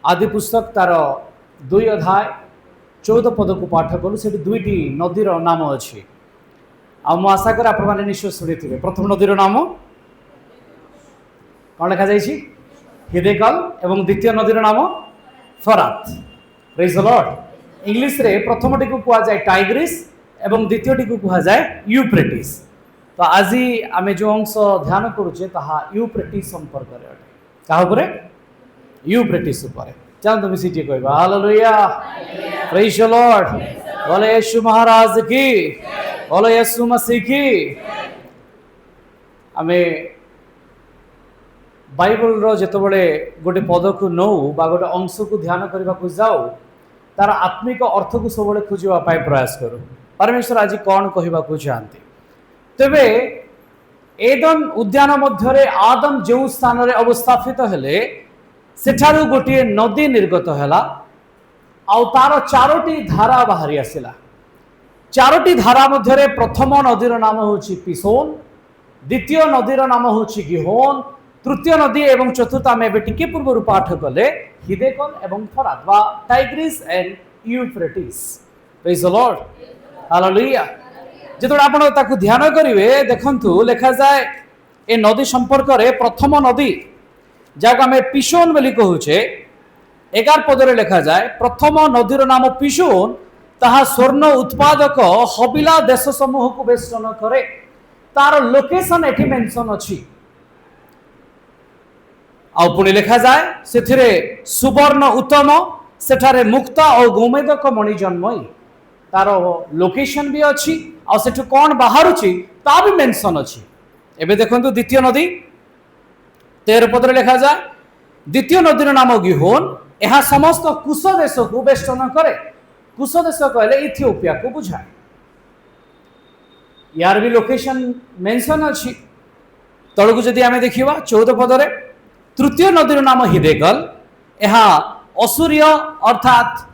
आदि पुस्तक तार 2 अध्याय 14 पद को पाठ कलु से दुईटी नदीर नाम अच्छी आशा कर आप निश्चय शुणी थे। प्रथम नदीर नाम कौन लिखा जाइए हिदेकल एवं द्वितीय नदीर नाम फरात। Praise the Lord. इंग्लिश रे प्रथम टी को कह जाए टाइग्रिस एवं द्वितीय टी को कह जाए यूफ्रेटिस। तो आज आम जो अंश ध्यान करुचे ताहा यूफ्रेटिस संपर्क में अटे। क्या यूफ्रेटिस उपर चलते मिसी कहवा हालेलुया प्रेज द लॉर्ड। बोले यीशु महाराज की, बोले यीशु मसीह की। आमे बाइबल रो जेतबेले गोटे पद को नौ बा गोटे अंश को ध्यान करने को जाऊ तार आत्मिक अर्थ को सब खोजा प्रयास करूँ। परमेश्वर आज कौन कहवाक चाहते तेबे एदन उद्यान मध्य आदम जो स्थान रे अवस्थापित हेले सेठारु गोटे नदी निर्गत हैला आउ तार 4टी धारा बाहरी आसिला। 4टी धारा मध्य प्रथम नदीर नाम होची पिसोन, द्वितीय नदीर नाम होची गिहोन, तृतीय नदी एवं चतुर्थ आम टिके पूर्व पाठ कले हिदेकल एवं फरात बा Tigris and Euphrates. Praise the Lord hallelujah. जेतोड़ आपण ताकु ध्यान करिवे देखंतु लिखा जाए ए नदी संपर्क रे प्रथम नदी जाक आम पिसोन बोली कहूचे 11 पदरे लिखा जाए प्रथम नदीर नाम पिसोन ताहा स्वर्ण उत्पादक हबिला देश समूह को बेष्टन करे। तार लोकेशन एठी मेंशन अछि। आ पुणी लिखा जाए से सुवर्ण उत्तम सेठारे मुक्ता और गोमेदक मणि जन्मई तार लोकेशन भी अच्छी आ सेठु कौन बाहरुची ता भी मेंशन अच्छी। एबे देखंतु द्वितीय नदी 13 पदरे लिखा जाए द्वितीय नदीर नाम गिहोन यह समस्त कुश देश को बेष्टन करे। कुश देश कहले इथियोपिया को बुझाए। यार भी लोकेशन मेंशन अच्छी। तळकु जदि आमे देखिबा 14 पदरे तृतीय नदीर नाम हिदेकल यह असुरीय अर्थात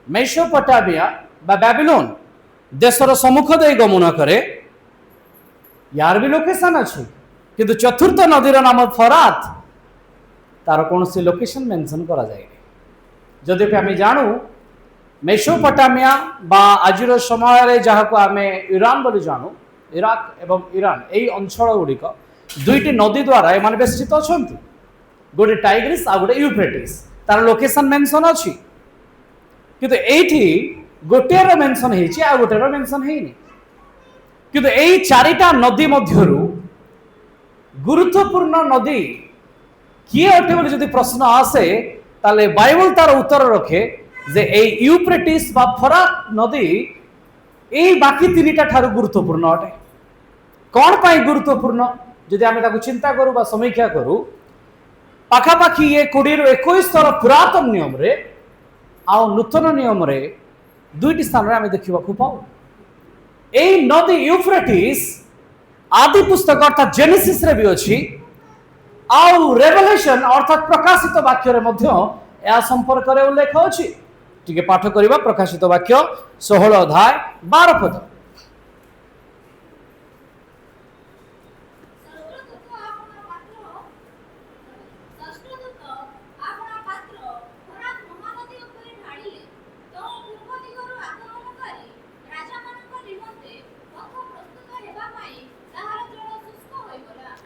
मेसोपोटामिया बा बेबीलोन देशर सम्मुख दे गमन करे। यार भी लोकेशन अच्छी किंतु चतुर्थ नदीर नाम फरात तार कौन सी लोकेशन मेंशन करा जाए। जदि आम जानू मेसोपोटामिया बा आजिर समय जहाँ को आम ईरान बोली जानू इराक एवं ईरान यही अंचल गुड़िक दुईटी नदी द्वारा एमाने बेष्टित अच्छा। गोटे टाइग्रिस आ गोटे यूफ्रेटिस तार लोकेशन मेंशन अच्छी किंतु एठी गोटेर मेंशन हेछि आ गोटेर मेंशन हेइनी। किंतु एई 4टा नदी मध्यरु गुरुत्वपूर्ण नदी किए अटे बोली जदि प्रश्न आसे ताले बाइबल तार उत्तर रखे जे एई यूफ्रेटिस बा फरात नदी एई बाकी 3टा ठारु गुरुत्वपूर्ण अटे। कौन पाई गुरुत्वपूर्ण जदि आमे ताकु चिंता करू बा समीक्षा करू पाखापाखि ये 20 ରୁ 21 थर पुरातन नियम रे आ नूतन नियम रे दुईटी स्थान रे आमे देखिबा को पाऊ। एई नदी यूफ्रेटिस आदि पुस्तक अर्थात जेनेसिस रे भी अछि आउ रेवलेशन अर्थात प्रकाशित वाक्य रे मध्य या संपर्क रे उल्लेख अछि। ठीक है पाठ करिबा प्रकाशित वाक्य 16 अध्याय 12 पद।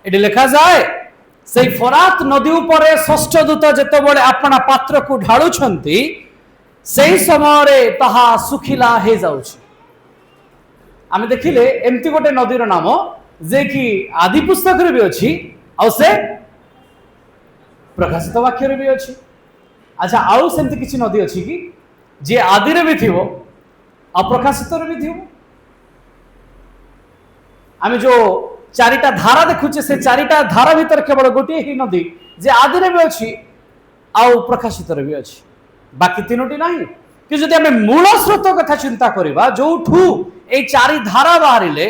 ये लिखा जाए से फरात नदी उपर षष्ठ दूत जेतबेले अपना पात्र को ढाळुछंती सेही समय ताहा सुखिला हे जाउछि। आमे देखिले एमती गोटे नदीर नाम जे कि आदि पुस्तक रे भी अछि आ से प्रकाशित वाक्य रे भी अछि। अच्छा आउ सेमती किछि नदी अछि कि जे आदि रे भी थिवो आ प्रकाशित रे भी थिवो। आमे जो 4टा धारा देखुचे से 4टा धारा भीतर केवल गोटे ही नदी जे आदि रे भी अछि आउ प्रकाशित रे भी अछि बाकी 3टी नाही। कि जदि आमे मूल स्रोत कथा चिंता करिबा जोठू ए 4 धारा बाहरिले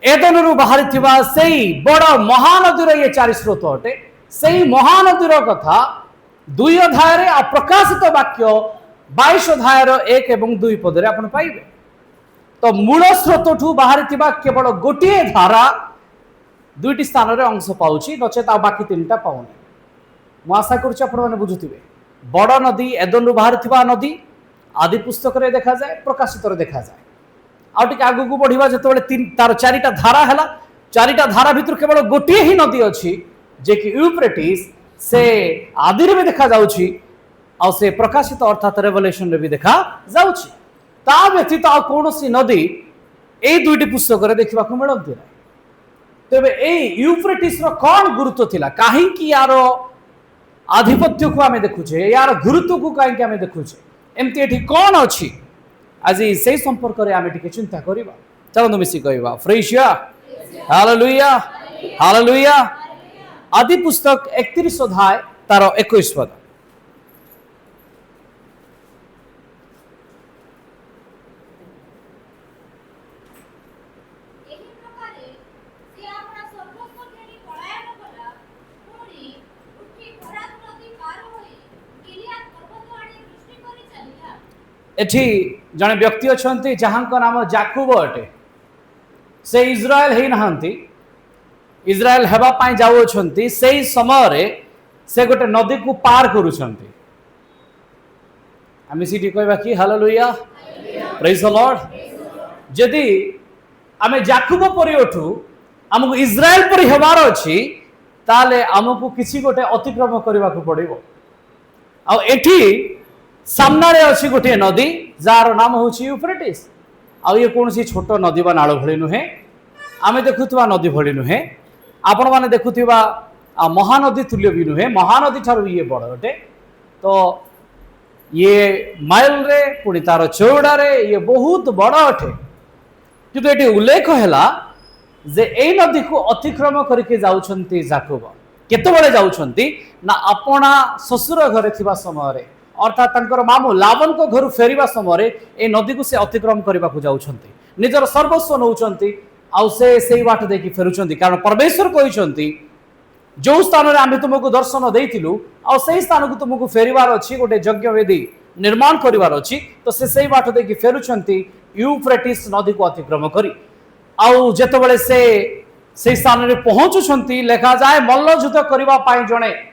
एदनरु बाहरिथिबा सेही बड़ महानदीर ये 4 स्रोत अटे। सेही महानदीर कथा 2 अध्याय रे आ प्रकाशित वाक्य 22 अध्याय 1 एवं 2 पदरे आपण पाइबे। तो मूल स्रोत बाहरी केवल गोटे धारा 2टी स्थान रे अंश पाउछि नचेत बाकी 3टा पाउनी। ମୁଁ ଆଶା କରୁଛି ଆପଣମାନେ ବୁଝୁଥିବେ। ବଡ଼ ନଦୀ ଏଦନରୁ ବାହାରିଥିବା ନଦୀ ଆଦି ପୁସ୍ତକରେ ଦେଖାଯାଏ, ପ୍ରକାଶିତରେ ଦେଖାଯାଏ। ଆଉ ଟିକେ ଆଗକୁ ବଢ଼ିବା ଯେତେବେଳେ ତାର ଚାରିଟା ଧାରା ହେଲା, ଚାରିଟା ଧାରା ଭିତରୁ କେବଳ ଗୋଟିଏ ହିଁ ନଦୀ ଅଛି ଯେ କି ୟୁଫ୍ରେଟିସ୍, ସେ ଆଦିରେ ବି ଦେଖାଯାଉଛି ଆଉ ସେ ପ୍ରକାଶିତ ଅର୍ଥାତ୍ ରେଭେଲେସନରେ ବି ଦେଖାଯାଉଛି। ତା ବ୍ୟତୀତ ଆଉ କୌଣସି ନଦୀ ଏଇ ଦୁଇଟି ପୁସ୍ତକରେ ଦେଖିବାକୁ ମିଳନ୍ତି ନାହିଁ। ତେବେ ଏଇ ୟୁଫ୍ରେଟିସ୍ର କ'ଣ ଗୁରୁତ୍ୱ ଥିଲା, କାହିଁକି ୟାର ଆଧିପତ୍ୟକୁ ଆମେ ଦେଖୁଛେ, ୟାର ଗୁରୁତ୍ୱକୁ କାହିଁକି ଆମେ ଦେଖୁଛେ, ଏମିତି ଏଠି କ'ଣ ଅଛି, ଆଜି ସେଇ ସମ୍ପର୍କରେ ଆମେ ଟିକେ ଚିନ୍ତା କରିବା। ଚାଲନ୍ତୁ ମିଶି କହିବା ଫ୍ରେସିଆ ହାଲେଲୁୟା ହାଲେଲୁୟା। ଆଦି ପୁସ୍ତକ 31 ଅଧ୍ୟାୟ ତାର 21 ପଦ। एठी जड़े व्यक्ति अच्छा जहाँ नाम जाकुब अटे, से इज्राएल है नहांती, इज्राएल हेबापाई जाउछंती, से समय से गोटे नदी को पार करुछंती। आमी सीटी कहबा कि हालेलुया प्रेज द लॉर्ड। जदि आमे जाकुब परि उठू आमको इज्राएल परि हेबार अछि, ताले आमको किसी गोटे अतिक्रम करबा को पड़िबो। आ एठी सामना रे अच्छी गोटे नदी जार नाम हूँ यूफ्रेटिस। आ ये कौन सी छोट नदी बा नाल भली नुहे, आमे देखुवा नदी भली नुहे, आपण माने देखुवा महानदी तुल्य भी नुहे, महानदी ठार ये बड़ अटे। तो ये माइल रे पुणी तार चौड़ा रे ये बहुत बड़ अटे। किंतु ये उल्लेख है जे ए नदी को अतिक्रम करके जाउछंती जाकुब। केतेबेले जाउछंती ना अपना ससुर घरे थिबा समय, अर्थात तंकर मामू लावन को घर फेरिबा समय ए नदी को से अतिक्रम करने को जाउछंती, निजर सर्वस्व नौचंती आउ से बाट देखि फेरुचंती। कारण परमेश्वर कहिसंती जो स्थान रे आमे तुमको दर्शन देइथिलु आ सेही स्थान को तुमको फेरिबार अछि, गोटे यज्ञ वेदी निर्माण करिवार अछि। तो से बाट देखि फेरुचंती यूफ्रेटिस नदी को अतिक्रम करी। आउ जेतेबेले से स्थान रे पहुंचुछंती, लेखा जाए मल्लयुद्ध करबा पाई जणे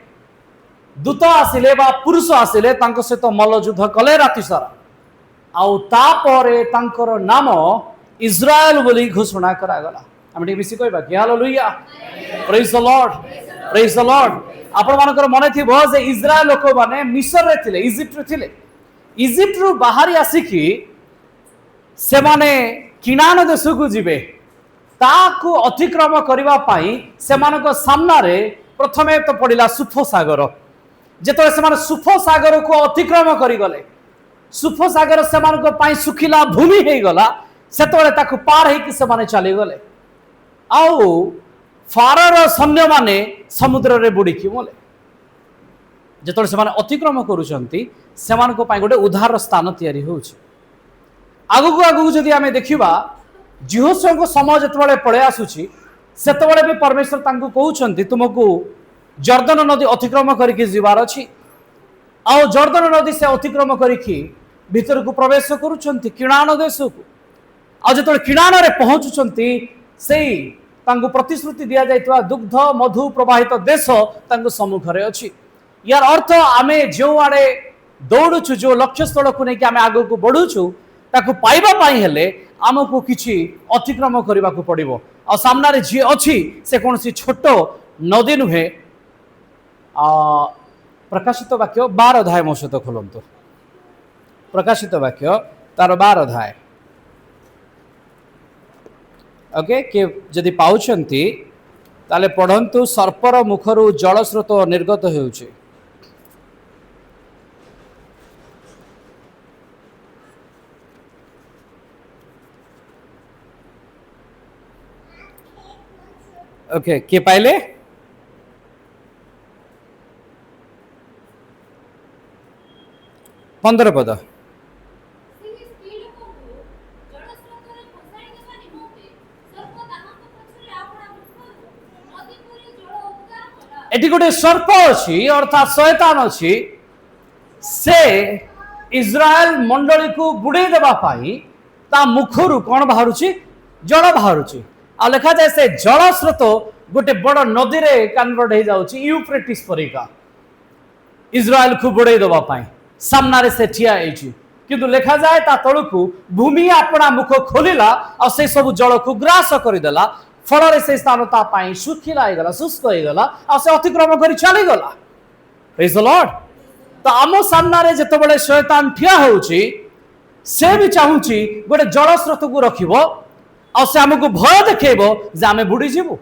दूत आसिले बा पुरुष आसिले तांको सहित मल्लयुद्ध कले राति सारा। आउ तापरे तांकर नाम इज्राएल बोली घोषणा करागला। आमे टिके मिसी कहबा कि hallelujah praise the Lord praise the Lord. आपण मानकर मने थिबो जे इज्राएल लोक माने मिस्र रे थिले, इजिप्ट रे थिले। इजिप्ट रु बाहरी आसिकी से माने किनान देश को जिबे, ताकू अतिक्रम करबा पाई सेमानको सामना रे प्रथमे तो पड़िला सुफो सागर। जेतले से सुफो सागर को अतिक्रम करी गले, सुफो सागर से सुखिला भूमि हो गला, सेतले ताकू पार होइकि से माने चली गले। आउ फारार सैन्य माने समुद्र रे बुड़ीकी मले। जेतले से अतिक्रम करूछंती सेमानको पाई गोटे उद्धार स्थान तैयारी होउछि। आगु आगु जदि आमे देखिबा जिहोशुआ को समय जेतले पळे आसुछि, सेतबेले भी परमेश्वर तांको कहउछंती तुमको जर्दन नदी अतिक्रम करके जीवार अछि। आउ जर्दन नदी से अतिक्रम करके भीतर को प्रवेश करुछंती किणान देश को। आ जेतले किणान रे पहुंचुछंती, सेई तांको प्रतिश्रुति दिया जायतवा दुग्ध मधु प्रवाहित देश तांको सम्मुख रे अछि। यार अर्थ आमे जो आड़े दौड़ुछु, जो लक्ष्य स्थल को नहीं कि आमे आगो को बढ़ुछु, ताको पाइबा पाई हेले आमको किछि अतिक्रम करबा को पड़िबो। आ सामना रे जे अछि से कोनसी छोट नदी नुहे। प्रकाशित वाक्य 12 अध्याय मो सहित खोलंतु। प्रकाशित वाक्य तार 12 अध्याय। ओके, के जदि पाउछंती ताले पढ़ंतु। सर्पर मुखरु जल स्रोत निर्गत हेउछि। ओके, के पाइले 15 पद। एटी गोटे सर्प अच्छी अर्थात शैतान अच्छी, से इज्राएल मंडली को बुड़े देबा पाई ता मुखरु कौन बाहरुची, जल बाहरुची। आ लिखा जाए से जल स्रोत गोटे बड़ नदी रे कन्वर्ट हो जाउची यूफ्रेटिस परिका। इज्राएल को बुड़े देवाई सामने से ठिया किंतु लिखा जाए ता तलू भूमि अपना मुख खोलिला और से सब जल को ग्रास करदेला फल से स्थान तापाई सुखिला होगला शुष्क होगला और से अतिक्रम कर चलीगला प्रेज द लॉर्ड। तो आम सामने जिते शैतान ठिया होउची से भी चाहूँगी गोटे जलस्रोत को रखिब और से आमको भय देखेब जे आम बुड़ी जीवु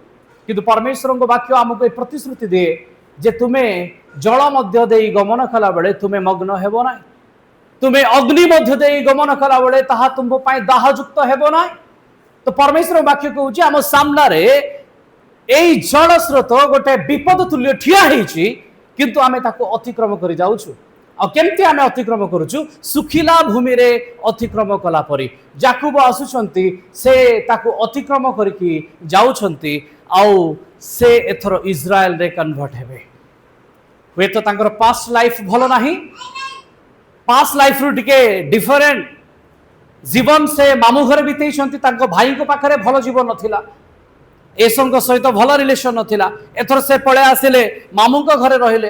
किंतु परमेश्वर वाक्य आमको प्रतिश्रुति दिए जे तुम्हें जल मध्य दे गमन कला बेले तुम्हें मग्न हेब ना तुम्हें अग्नि मध्य दे गमन कला बेले ताहा तुम दाहयुक्त हेब ना। तो परमेश्वर वाक्य कहूँ आम सामने यही जल स्रोत गोटे विपद तुल्य ठिया होइछि किंतु आमे ताको अतिक्रम कर जाउछु आ केमती आमे अतिक्रम करूछु सुखिला भूमि रे अतिक्रम कला परी याकूब आसुचंती से ताको अतिक्रम करके जाउछंती आउ से एथरो इज्राएल रे कन्वर्ट हेबे वे तो तांकर पास्ट लाइफ भलो नाही पास्ट लाइफ रु टिके डिफरेंट जीवन से मामू घर बीतेइछंती तांको भाई को पाखरे भलो जीवन नथिला एसंग सहित भल रिलेशन नथिला एथर से पळे आसिले मामू को घरे रहिले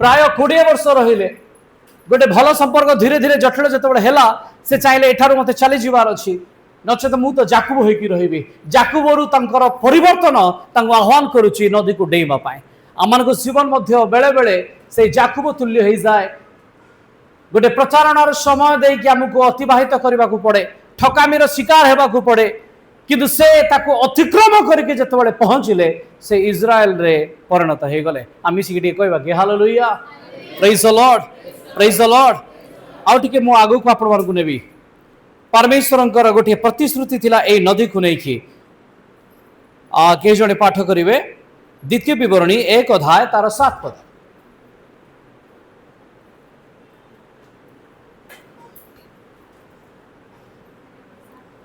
प्राय 20 वर्ष रहिले गोटे भल संपर्क धीरे धीरे जटिल जतबे हेला से चाहिले एठारु मते चली जीवार अछि नचेत मु तो जाकुब होइकी रहिबी जाकुबरु तंकर परिवर्तन तंग आह्वान करूची नदी को डेइबा पाए आमान को जीवन मध्य बेले बेले से जाकुब तुल्य होई जाए गोटे प्रचारणार समय देई कि हमको अतिबाहित करबा को पड़े ठकामीर शिकार हेबा को पड़े किंतु से ताको अतिक्रम करके जतबे पहुंचले से इज्राएल रे परिणत हो गले आमी सिटी कहबा कि hallelujah praise the Lord praise the Lord आउ टिके मु आगु को आपण मानकु नेबी परमेश्वरंकर गोटे प्रतिश्रुति थिला ए नदी को नेकी के जणे पाठ करिवे द्वितीय विवरणी 1 अध्याय तार 7 पद।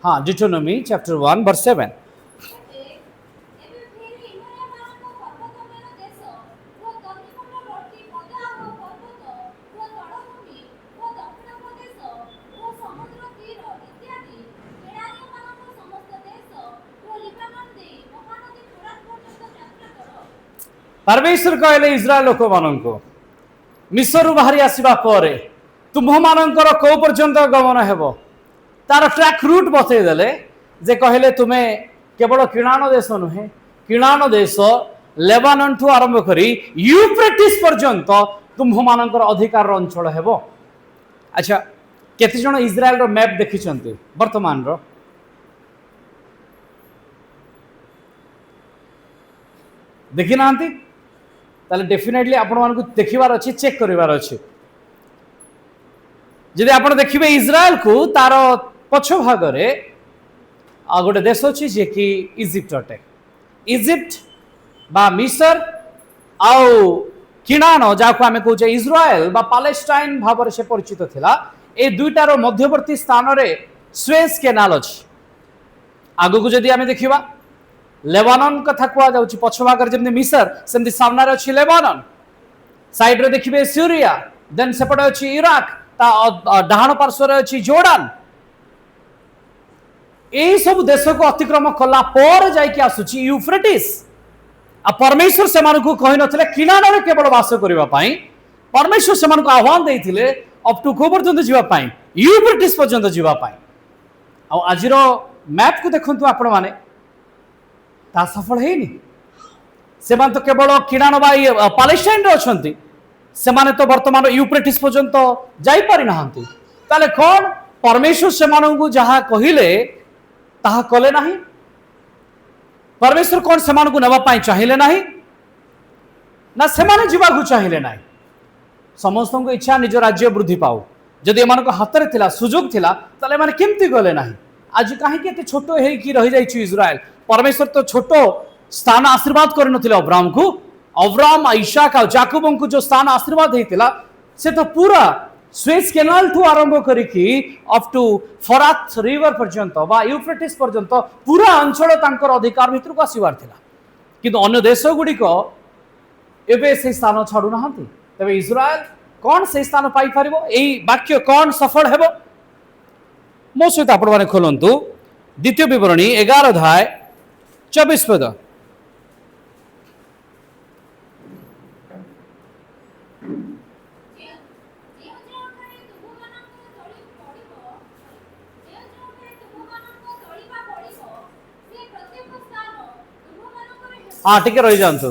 हाँ Deuteronomy chapter 1 verse 7 परमेश्वर कहले इज्राएल लोक माननको मिस्र बाहरी आसीबा परे तुम मानकर को पर्यंत गमन हेबो तार ट्रैक रूट बतई देले जे कहले तुम्हें केवल किणान देश नुहे किणान देश लेबानन ठू आरंभ करी यूफ्रेटिस पर्यंत तुम्ह मानकर अधिकार अंचल हेबो। अच्छा केते जण इज्राएल रो मैप देखिछंती वर्तमान रो देखि नांती ताले डेफिनेटली आपण मानकु देखिबार अछि चेक करिवार अछि जदि आपण देखिबे इज्राएल को तार पछ भाग रे गोटे देश अच्छी जे कि इजिप्ट अटे इजिप्ट बा मिस्र आउ किणान जहाँ आम कहे इज्राएल बा पालेस्टाइन भाव से परिचित थिला ए दुईटार मध्यवर्ती स्थान रे सुएज केनाल अच्छी आगु को जदि आम देखा लेबानन कथा कह जाउछि पछ भाग रे जेमति मिस्र सेमति सामने रे अछि लेबानन साइड रे देखिबे सीरिया देन सेपटे अछि इराक ता डाहाण पार्श्व रे अछि जोर्डान यही सब देश को अतिक्रम कला पर जाइए आसुची यूफ्रेटिस आ परमेश्वर से कही नथिले किनान रे केवल वास करबा पई परमेश्वर से आह्वान देइथिले अप टू को पर्यंत जीवा पई यूफ्रेटिस पर्यंत जीवा पई आ आजिरो मैप को देखंतु आपण माने ता सफल हेनी से तो केवल किणान बा पालेस्टाइन रे अछंती से माने तो वर्तमान यूफ्रेटिस पर्यंत जाई पारि नाहंती ताले कोन परमेश्वर से जहाँ कहिले ताहा कले नहीं परमेश्वर कौन से नापी चाहिए ना ना से चाहिए ना समस्त को इच्छा निज राज्य वृद्धि पाऊ जदि एम हाथ में थिला सुजोग थिला ताले माने केमती गले ना आज कहीं छोट हो रही जाइए इज्राएल परमेश्वर तो छोट स्थान आशीर्वाद कर अब्राहम को अब्राहम इसाक और जाकुब को जो स्थान आशीर्वाद होता से तो पूरा सुएज केनाल ठू आरंभ करिकी अप टू फरात रिवर पर्यंत बा यूफ्रेटिस पर्यंत पूरा अंचल तांकर अधिकार भितर को आसीबार थिला किंतु अन्य देश गुड़िक एबे से स्थान छाड़ू नाहंती तबे इज्राएल कौन से स्थान पाई परिबो एई वाक्य कौन सफल हेबो मो सहित आपण माने खोलंतु द्वितीय विवरणी 11 अध्याय 24 पद हाँ टिके रही जातु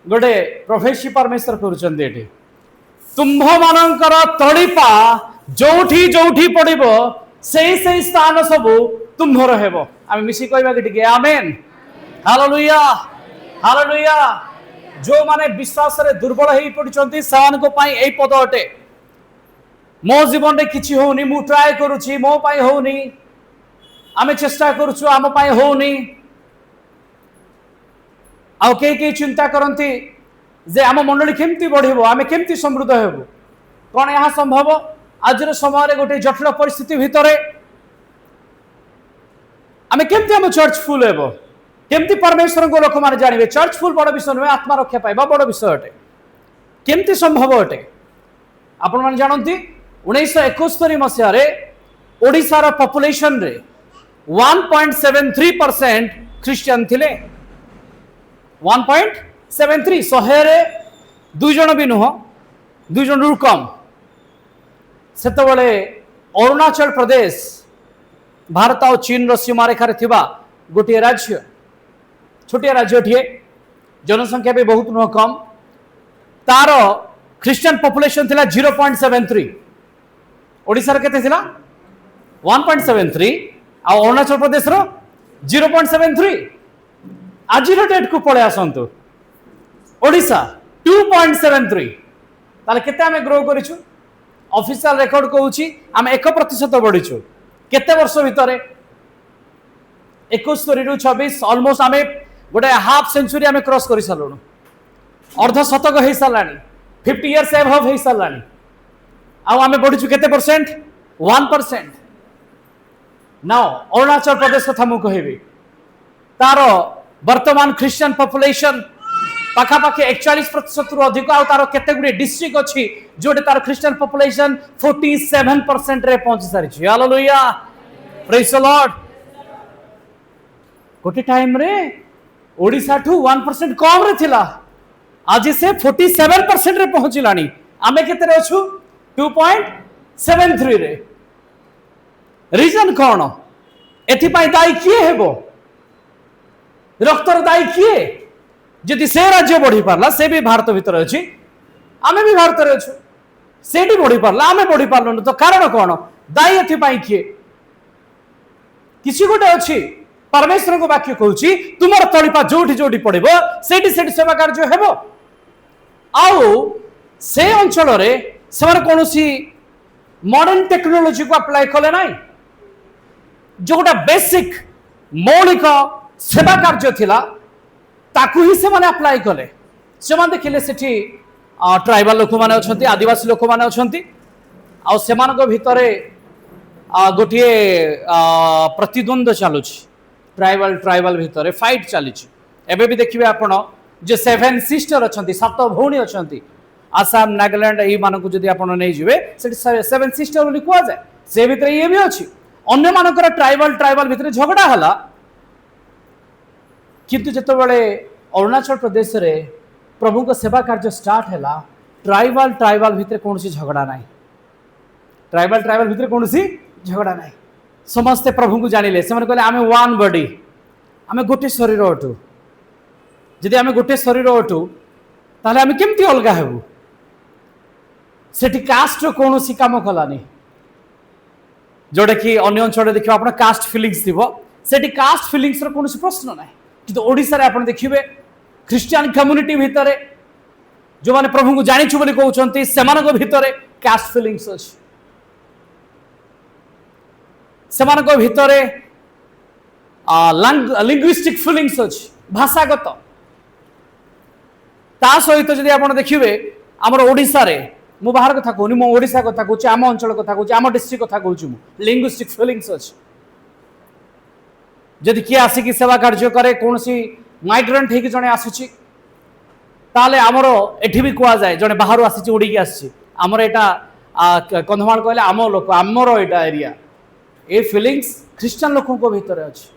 गोटे प्रोफेसी परमेश्वर करुँच तुम्भ मानकर तड़िपा जोठी जोठी पड़ो से स्थान सब तुम्भर हेब आम मिसी कहवा कि आमेन हालेलुया हालेलुया जो माने विश्वास रे दुर्बल हो पड़ती से पद अटे मो जीवन में किसी होनी मु ट्राए करुच्ची मो पाई होनी आमे चेष्टा करुचु आम पाई होनी आउ कई चिंता करती जे आम मंडली केमती बढ़िबो आमे केमती समृद्ध हेबु कौन यह संभव आज समय गोटे जटिल परिस्थिति भितर आमे केमती आम चर्च फुल हेबो केमती परमेश्वर को लोक माने जानवे चर्च फुल बड़ विषय नुहे आत्मा रक्षा पाइबा बड़ विषय अटे केमती संभव अटे आपण माने जानती 1971 मसीह ओडिशार पॉपुलेशन रे 1.73% ख्रिस्टियन थिले 1.73 शहे दुई जन भी नुह दुई जन रु कम सेतबेले अरुणाचल प्रदेश भारत और चीन सीमारेखार थिबा गोटे राज्य छोटिया राज्य जनसंख्या भी बहुत नुह कम तार ख्रिस्टियन पॉपुलेशन थिला 0.73 ओडिसा केते थिला 1.73 आ अरुणाचल प्रदेश रो 0.73 आज डेट को पड़े आसतु ओडिशा 2.73 ताले केते आमे ग्रो करिछु ऑफिशियल रेकॉर्ड कहूची आम 1% बढ़ीछु केते वर्ष भितर 21 रु 26 ऑलमोस्ट आमे गोटे हाफ सेंचुरी आमे क्रॉस करि सालुनु अर्ध शतक हो सारानी 50 इयर्स एबव हो सारानी आमे बढ़ीछु केते परसेंट 1%। नाउ अरुणाचल प्रदेश कथा मु कहबी तार वर्तमान ख्रिस्टियन पॉपुलेशन पाखापाखि 41% रु अधिक आ तार केते गुडी डिस्ट्रिक्ट अछि जोटे तार ख्रिस्टियन पॉपुलेशन 47% रे पहुंची सारिछि हालेलुया प्रेज द लॉर्ड गोटे टाइम रे ओडिसा ठू 1% कम रे थिला आज से 47% रे पहुंचिलानी आमे केते रे अछु 2.73 रे रीजन कौन एथि पई दायी किए हेबो रक्तर दायी किए जदि से राज्य बढ़ी पारला से भी भारत भीतर अछि आमे भी भारत रे अछु सेठी बढ़ी पारला आमे बढ़ी पारलु तो कारण कौन दायी एथि पई किए किसी गोटे अछि परमेश्वर को वाक्य कहूची तुमर तळिपा जोठी जोठी पड़िबो सेठी सेठी सेवा कार्य हेबो आउ से अंचल रे से कोनोसी मॉडर्न टेक्नोलॉजी को अप्लाई कले नाही जोटा बेसिक मौलिक सेवा कार्य थिला ताकू ही से माने अप्लाई कले से माने देखिले सेठी ट्राइबल लोक माने अछंती आदिवासी लोक माने अछंती आ सेमान को भितरे गोटे प्रतिद्वंद चलुछि ट्राइबल ट्राइबल भितरे फाइट चलीछि एबे भी देखिबे आपण जे 7 सिस्टर अछंती सात भौणी अछंती आसाम नागालैंड एही मानकु जदि आपण नै जिवे सेठी 7 सिस्टर बोली कुआ जाय से भितरे ये भी अछि अन्य मानकर ट्राइबल ट्राइबल भितर झगड़ा हला किंतु जतो बळे अरुणाचल प्रदेश रे प्रभु को सेवा कार्य स्टार्ट हला ट्राइबल ट्राइबल भितर कोनसी झगड़ा नाही ट्राइबल ट्राइबल भितर कोनसी झगड़ा नाही समस्ते प्रभु को जानिले से माने कहले आमे वन बॉडी आमे गोटे शरीर अटू जदि आमे गोटे शरीर अटू ताले आमे केमती अलगा हेबु सेठी कास्ट रो कोनसी काम कलानी जोड़े कि अन्य अंचल देखिए आप कास्ट फिलिंग्स थी सेठी कास्ट फिलिंग्स रो कोनसी प्रश्न नाही किंतु ओडिसा रे आपण देखिबे क्रिश्चियन कम्युनिटी भितरे जो माने प्रभु को जानिछु बोली कहउछंती सेमान को भितरे कास्ट फिलिंग्स अछि सेमान को भितरे लिंग्विस्टिक फिलिंग्स अछि भाषागत ता सहित जदि आपण देखिबे हमर ओडिसा रे मु बाहर कथा कहूनी मो ओडिसा कथा कहूची आम अंचल कथा कहूची आम डिस्ट्रिक्ट कथा कहूची मु लिंग्विस्टिक फीलिंग्स अछि जदि किए आसिकी सेवा कार्य करे कोनसी माइग्रेंट हेकि जणे आसुची ताले हमर एठी भी कुआ जाय जणे बाहर आसीची उडी की आसी हमर एटा कंधमाल कहले आम लोक हमर एटा एरिया ए फीलिंग्स क्रिश्चियन लोकों को भीतर अछि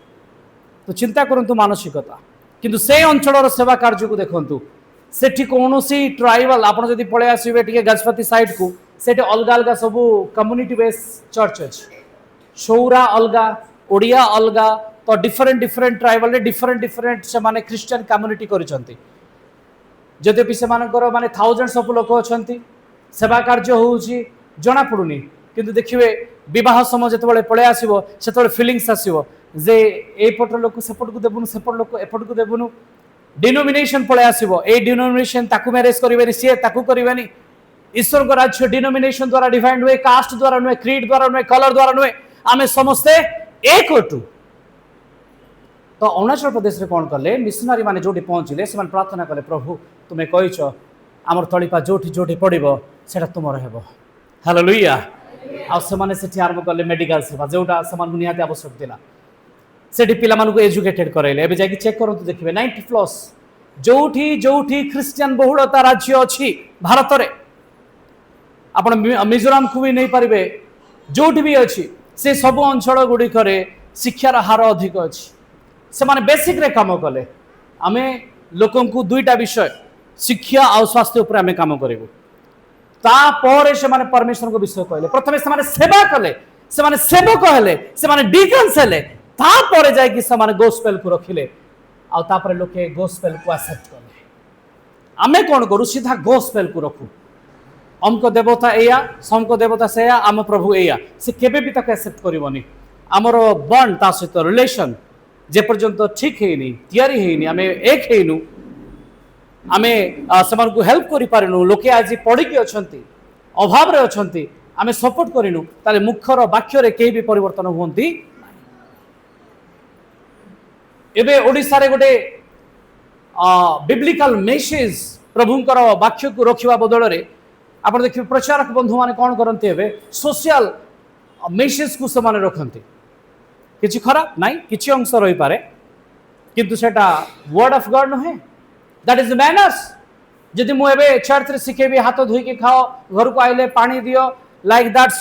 तो चिंता करंतु मानसिकता किंतु से अंचल सेवा कार्य को देखंतु सेठी कोनोसी ट्राइबल आपण जदि पळे आसीबे टिके गजपति साइड को सेठी अलगा अलगा सब कम्युनिटी बेस चर्च अछि शौरा अलगा ओडिया अलगा तो different different tribal different different से माने क्रिश्चियन कम्युनिटी करिसंती यद्यपि से मानकर माने थाउजेंड्स ऑफ लोक अछंती सेवा कार्य होउची जना पड़ुनी किंतु देखिए विवाह समय जिते पलि आसो से फिलिंग्स आसो जे एपट लोक सेपट को देवुनु सेपट लोक एपट को देवुनु डिनोमिनेशन पलि आसो ए डिनोमिनेशन ताकू मैरेज करेनि सी ताकू करेनि ईश्वर को राज्य डिनोमिनेशन द्वारा डिफाइंड हुए कास्ट द्वारा नुहे क्रीड द्वारा नुहे कलर द्वारा नुहे आमे समस्ते एक होटु तो अरुणाचल प्रदेश रे कौन कले मिशनरी माने जोटी पहुँचले से प्रार्थना कले प्रभु तुम्हें कहीच आमर तलीपा जोटी जोटी पड़ो से तुमर हेब हालेलुया आसे आरंभ कले मेडिकल सेवा जोटा से निहाती आवश्यक थिला सेठी पिला मानकु एजुकेटेड कराइले एबे जाकी चेक करंतु देखिबे 90+ जोठी जोठी क्रिश्चियन बहुलता राज्य अछि भारत रे आपण मिजोराम को भी नहीं पारे जोटी भी अच्छी से सब अंचल गुड़िक शिक्षार हार अधिक अच्छी से माने बेसिक रे काम कले आमे लोकन को दुईटा विषय शिक्षा और स्वास्थ्य उपर आमे काम करिवु तापर से माने परमेश्वर को विषय कहले प्रथमे से माने सेवा कले से माने सेवक हेले से माने डिकन्स हेले तापर जाय कि से माने गोस्पेल को रखिले आ तापर लोके गोस्पेल को एक्सेप्ट कले आमे कोन करू सीधा गोस्पेल को रखू अमको देवता एया समको देवता से आम प्रभु एया से केबे भी तक एक्सेप्ट करिवनी आमर बॉन्ड ता सहित रिलेशन जे पर्यंत ठीक हेनी तयारी हेनी आमे एक हेनु आमे समान को हेल्प करि पारिनु लोके आज पढ़ी के अछंती अभाव रे अछंती आमे सपोर्ट करिनु ताले मुखर वाक्य रे केही भी परिवर्तन होंती एबे ओडिसा रे गोटे बिब्लिकल मेसेज प्रभुंकर वाक्य को रखिवा बदल रे आप देखिए प्रचारक बंधु माने कौन करते हैं सोशल मेसेज को से रखते किसी खराब नाई किसी अंश रही पारे किंतु सेटा वर्ड ऑफ गॉड नुहे दैट इज मैनर्स जदि मुझे चर्च रे शिखेबी हाथ धोईके खाओ घर को आइले पानी दियो लाइक दैट्स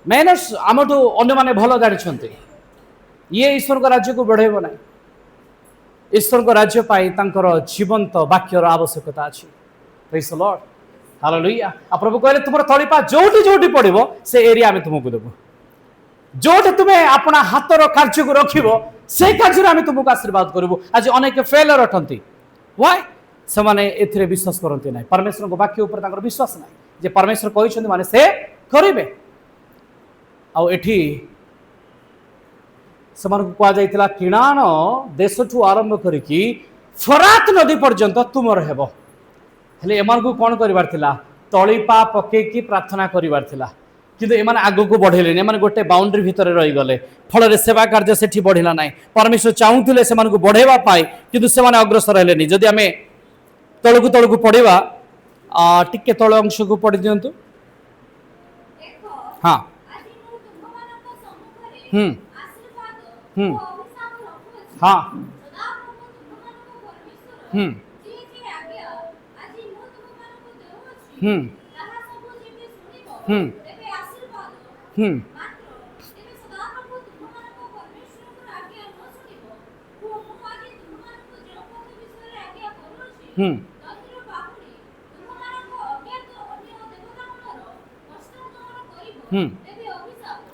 मैनर्स आमठू अन्य माने भल जानी ये ईश्वर को राज्य को बढ़ेब ना ईश्वर को राज्य पाई तांकर जीवंत वाक्यर आवश्यकता अच्छी प्रेज द लॉर्ड हालेलुया आ प्रभु कहले तुमर तलीपा जोटी जोटी पड़ो से एरिया आमे तुमको देबो जोटी तुम्हें अपना हाथर कार्य को रखिबो से कार्य आमे तुमको आशीर्वाद करबो आज अनेक फेलर अटंती व्हाई से माने एथिरे विश्वास करंती नाही परमेश्वर को वाक्य ऊपर तांकर विश्वास नाही जे परमेश्वर कहिसंती माने से करिवे आ एठी समान को कहा जाइतिला किणान देशठू आरंभ करिकी फरात नदी पर्यंत तुमर हेबो हेले एमान को कौन करिवार थिला तळीपा पकेकी प्रार्थना करिवार थिला किंतु एमान आगो को बढ़ेलेनी एमान गोटे बाउंड्री भितर रही गले फल रे सेवा कार्य सेठी बढ़िला नाही परमेश्वर चाहूथिले सेमान को बढ़ेवा पाए किंतु सेमाने अग्रसर हेलेनी जदि आमे तळकु पड़िबा टिके तळ अंश को पढ़ी दियंतु हां हाँ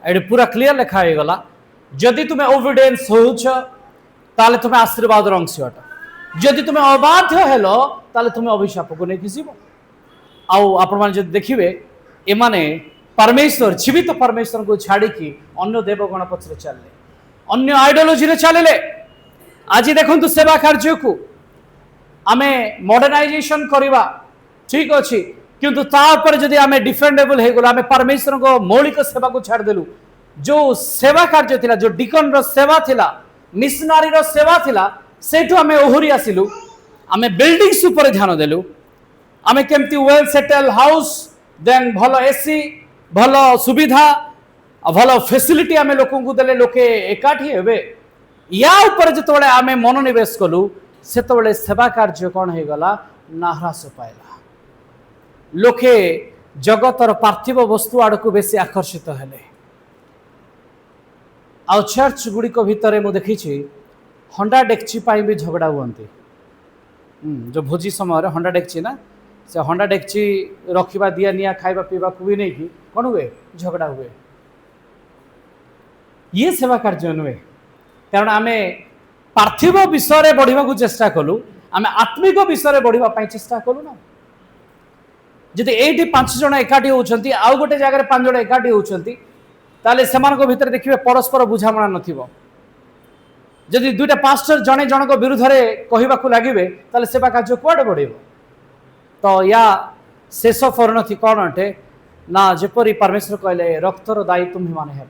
ये पूरा क्लियर लिखा है गला जदि तुम्हें ओबिडियंस होउछ ताले तुम्हें आशीर्वाद अंश अट जदि तुम्हें अबाध्य हेलो ताले तुम्हें अभिशाप को नहीं जीव आउ आपण माने जदि देखिबे एमाने परमेश्वर जीवित परमेश्वर को छाड़ी अन्य देवगण पछरे चलले अन्य आइडियोलॉजी रे चलले आज देखंतु सेवा कार्य को आमे मॉडर्नाइजेशन करवा ठीक अच्छी किंतु तापर जदि आमे डिफेंडेबल हे गला आमे परमेश्वर को मौलिक सेवा को छाड़ देलु जो सेवा कार्य थिला जो डिकन रो सेवा थिला मिशनरी रो सेवा थिला सेठु आमे ओहरी आसिलु आमे बिल्डिंग्स ऊपर ध्यान देलु आमे केमती वेल सेटल हाउस देन भलो एसी भलो सुविधा भलो फैसिलिटी आमे लोकन को देले लोके एकाठी हेबे या ऊपर जतबेले आमे मनोनिवेश कलु सेतबेले सेवा कार्य कोन हे गला नाहरास पाइला लोके जगतर पार्थिव वस्तु आड़क बेसी आकर्षित हेले आ चर्च गुड़िक भितर मुझे देखी हंडा डेक्ची भी झगड़ा हुए जो भोजी समय हंडा डेक्ची ना से हंडा डेक्ची रखा दिया निया खाଇବା पीवा को भी नहीं कि कौन हुए झगड़ा हुए ये सेवा कार्य नुहे कारण आम पार्थिव विषय बढ़ा चेष्टा कलु आम आत्मिक विषय बढ़ापी चेष्टा कलु ना जदि ये 5 जन एकाठी होती आउ गोटे जगह 5 जन एकाठी होती से भितर देखिए परस्पर बुझामणा नथिबो जदि दुईटा पास्टर जने जनक विरुद्ध में कहवाक लगे ताले सेवा कार्य कुआडे बढ़ेब तो या शेष परिणति कौन अटे ना जेपरी परमेश्वर कहले रक्तर दायी तुम्हें माने हेब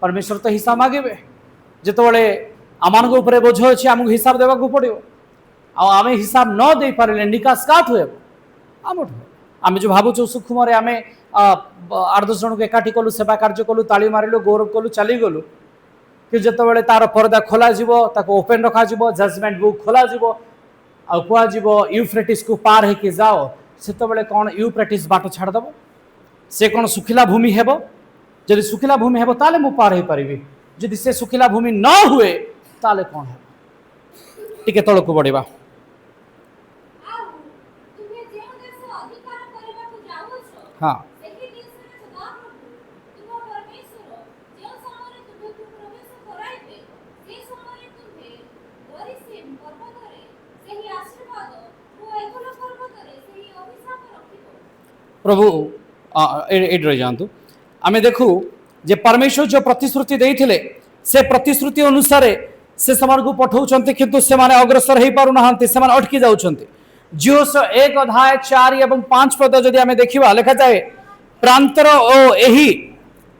परमेश्वर तो हिसाब मागे जिते आम बोझ अच्छी आमको हिसाब देवा पड़ो आम हिसाब न दे पारे निकास काठू हे आम जो भावुँ सूक्ष्म आम 8-10 जन को एकाठी कलु सेवा कार्य कलु ताली मारिलु गौरव कलु चलीगलु कि जिते तार परदा खोल ओपेन रखा जजमेंट बुक खोल कह यूफ्रेटिस को पार होके जाओ से कौन यूफ्रेटिस बाट छाड़देव से कौन सुखिला भूमि हेब जदि सुखिला भूमि हेब ताले मु पार हो पारि जदि से सुखिला भूमि न हुए ताले कौन है टिके तलक बढ़िबा हाँ प्रभु ये जातु आम देखू जे परमेश्वर जो प्रतिश्रुति देते से प्रतिश्रुति अनुसार से को पठाऊँ किंतु से अग्रसर हो पारना से अटकी जाऊँच जियोस 1 अध्याय 4 एवं 5 पद जदि आम देखा लिखा जाए प्रांतर ओ एही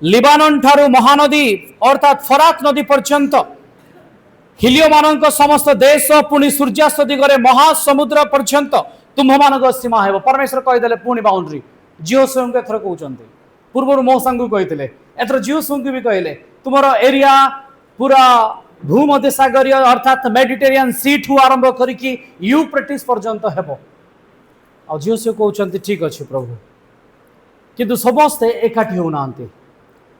लिबानन ठारू महानदी अर्थात फरात नदी पर्यंत हिलियो मानक समस्त देश पुणी सूर्यास्त दिगरे महासमुद्र पर्यंत तुम्ह मान सीमा है परमेश्वर कहीदे पुणी बाउंड्री जियो स्वयं को एथर कहते पूर्व मौसा को कहते एथर जियो स्वयं को भी कहले तुम एरिया पूरा भूमध्य सागरीय अर्थात मेडिटेरियन सी ठू आरंभ करिकी यूफ्रेटिस पर्यंत हेब आ जियो से कहते ठीक अच्छे प्रभु किंतु समस्ते एकाठी होना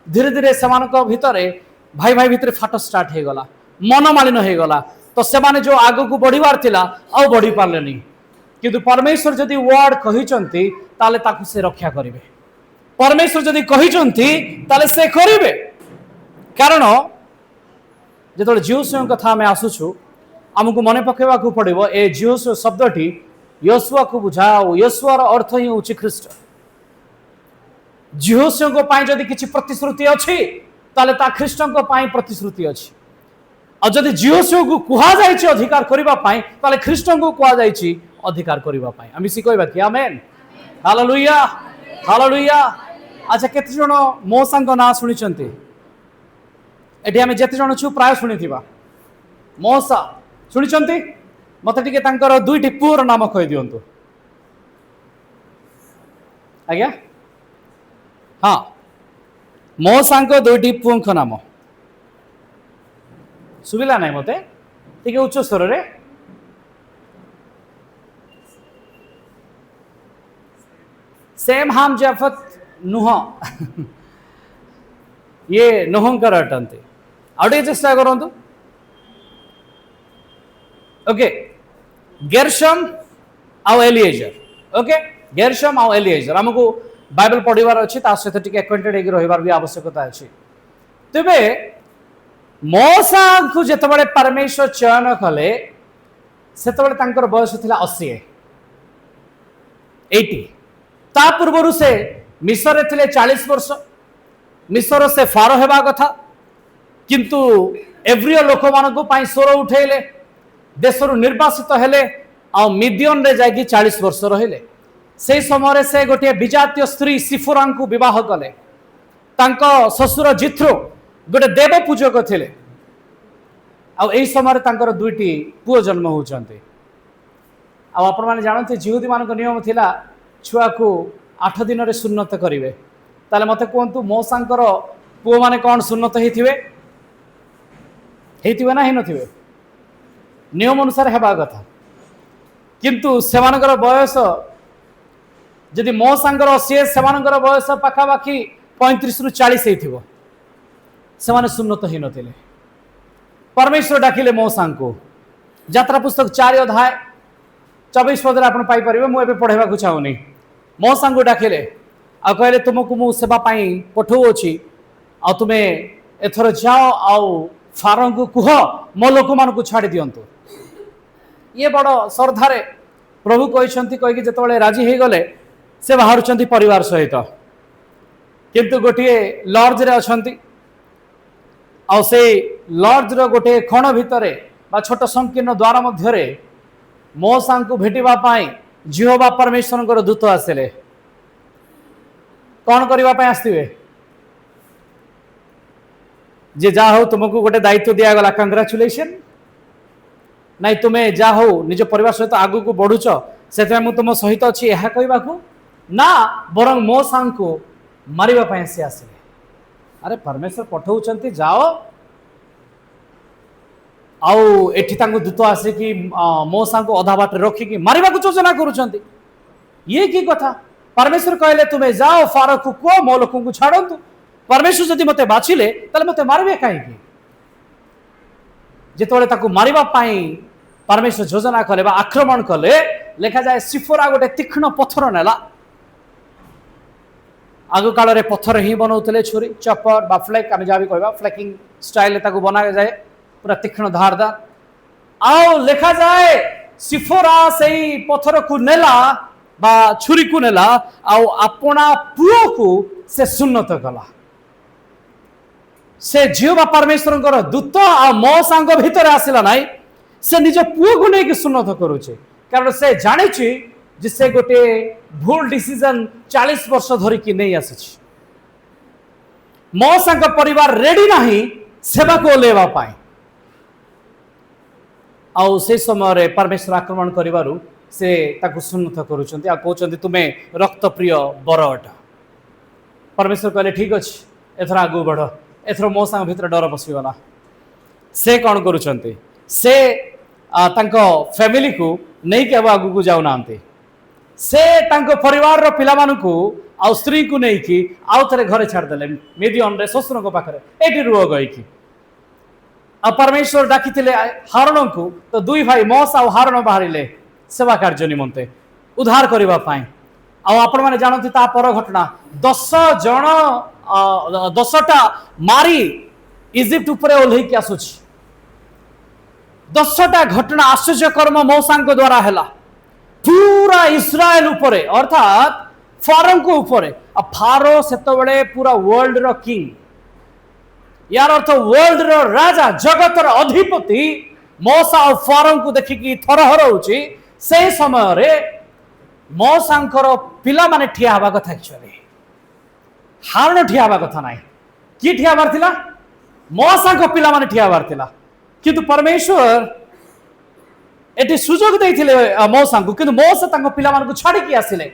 धीरे धीरे से भितर भाई भाई भितर फाट स्टार्ट हो गला मनमालिन हो गला तो से जो आग को बढ़िबार थिला आ बढ़ी पारे नहीं किंतु परमेश्वर जदि वर्ड कही से रक्षा करेंगे परमेश्वर जदि कही से करेंगे कारण जो जियोसुआ कथा आम आसुचु आमको मन पकेवा पड़ो ए जियोसुआ शब्दटी यशुआ को बुझाओ यशुआर अर्थ ही हूँ ख्रीस्ट जिहोशुआ जदि किसी प्रतिश्रुति अच्छी ताले ख्रीष्टों प्रतिश्रुति अच्छी और जदि जिहोशुआ को कहुई अधिकार करने ख्रीष्टों को कहुई अधिकार करने आम सी कहवा कि आमेन हालेलुया हालेलुया अच्छा केते जन मौसा ना शुणी एटी आम जिते जन छु प्राय शुणी मौसा शुणी मत टे दुईटी पुअर नाम कही दिंतु आज्ञा हाँ मौसा दुईटी पुओं नाम सुविला ना मत टे उच्च स्वर रे सेम हाम जफत नुह ये नुहंकर अटंती आउटे चेष्टा करंतु ओके गेरशम आउ एलिएजर ओके गेरशम आउ एलिएजर हमको बाइबल पढ़िबार अच्छी सहित टिके एक्वेंटेड होगी रहिबार भी आवश्यकता अच्छी तेबे मौसा को जेतबेले परमेश्वर चयन कले सेतबेले तांकर बयस थिला 80 ता पूर्व से मिस्र थे 40 वर्ष मिस्र से फार हेबा कथा किंतु एव्रिय लोक मान स्वर उठेले देशरु निर्वासित हेले आ मिडियन रे जाकी 40 वर्ष रहिले से समय से गोटे विजातीय स्त्री सिफोरा को विवाह कले तांको ससुर जिथ्रो गोटे देव पूजक थिले आ एई समय तांकर दुईटी पुओ जन्म होचंते आ आपण माने जानते जिहुदी मान नियम थिला छुआ को 8 दिन रे सुन्नत करिवे ताले मते कहंतु मौसांकर पुओ माने कोन सुन्नत हेथिवे ना हे नथिवे नियम अनुसार हेबा कथा किंतु सेमानकर बयस जदि मौसांकर 80 सेमानकर बयस पाखापाखि 35 रु 40 हेथिवो सेमाने सुन्नत हे नथिले परमेश्वर डाकिले मौसा को यात्रा पुस्तक 4 अध्याय 24 पद आप पाइपर मुझे पढ़ेबा को चाहूनी मौसा को डाकिले आ कहले तुमको मु सेवा पठौछि आ तुमे एथर जाओ आउ फारो को कुह मो लोक मान छाड़ी दिंतु ये बड़ श्रद्धारे प्रभु कहते कहीकि जो राजी हो गले से बाहर परिवार सहित किंतु गोटे लॉज रे अछंती आ से लॉज रो गोटे खण भितरे बा छोट संकीर्ण द्वार मध्य मौसा को भेटिबा पाई जिहोवा परमेश्वर दूत आसिले कौन करने आसवे जे जा हो तुमको गोटे दायित्व दिगला कंग्राचुलेसन नाई तुम्हें जा हो निज परिवार सहित आगु को बढ़ुच से तुम सहित अच्छी यह कहवा ना बरं मो सांग को मारे से आसिले अरे परमेश्वर पठाऊँ जाओ आउ एठी तांको दूत आसिकी मो सांग को अधा बाट रखिकी मारिबा को योजना करूछंती ये की कथा परमेश्वर कहले तुम्हें जाओ फारो को को मो लोक को छाड़ंतु परमेश्वर जदि मते बाछिले तले मते मारबे काई जेतोले ताकू मारिबा पाई परमेश्वर योजना कले बा आक्रमण कले लेखा जाए सिफोरा गोटे तीक्ष्ण पत्थर नेला आगु काल रे पत्थर ही बनाउतले छुरी चपर बा फ्लेक आमे जाबी कहबा फ्लेकिंग स्टाइल ताकू बना जाए पूरा तीक्ष्ण धारदार आओ लेखा जाए सिफोरा सेई पत्थर को नेला बा छुरी को नेला आउ अपना पुओ को से सुन्नत कला से जिहोवा परमेश्वर दूत आ मो सांग भीतर आसिला नाई से निज पुओ को नहीं सुन्नत करुचे कारण से जानी जे से गोटे भूल डिसीजन 40 वर्ष धरिकी नहीं आसी मो सांग परिवार रेडी नहीं सेवा को ओलेवा पाई आउ से समय परमेश्वर आक्रमण करिवारु से ताकू सुन्नत करुचंती आ कहउचंती तुम्हें रक्त प्रिय बर अट परमेश्वर कहले ठीक अछि एथरा आगु बढ़ एथर मो सांग भीतर डर पसिगला से कौन करुचंती से तांको फैमिली को नहीं के आगु को जाउ नांती से तांको परिवार रो पिला मानकू आ स्त्री को नहीं कि आउ थरे घरे छाड़ देले मेदियन रे ससुर को पाखरे एटी रुओ गई कि आ परमेश्वर डाकिथिले हारण को तो दुई भाई मौस आ हारण बाहरिले सेवा कार्य निमंते उद्धार करबा पाई आ आपण माने जानती ता पर घटना 10 जण 10टा मारी इजिप्ट ऊपर ओल्हे के आसुची 10टा घटना आश्चर्य कर्म मौसांग द्वारा हैला पूरा इस्राएल ऊपर अर्थात फारो को ऊपर आ फारो सेतबेले पूरा वर्ल्ड रो किंग यार अर्थ वर्ल्ड रो राजा जगत रो अधिपति मौसा और फारो को देखिकी थरहर होची से समय रे मौसांकर पिला माने ठिया हवा कथा एक्चुअली हारण ठिया हवा कथा नाही की ठिया हबार थिला मौसांक पिला माने ठिया हबार थिला किंतु परमेश्वर एटी सुजोग देइथिले मौसांक किंतु मौसा तांको पिला मान को छाडी की आसिले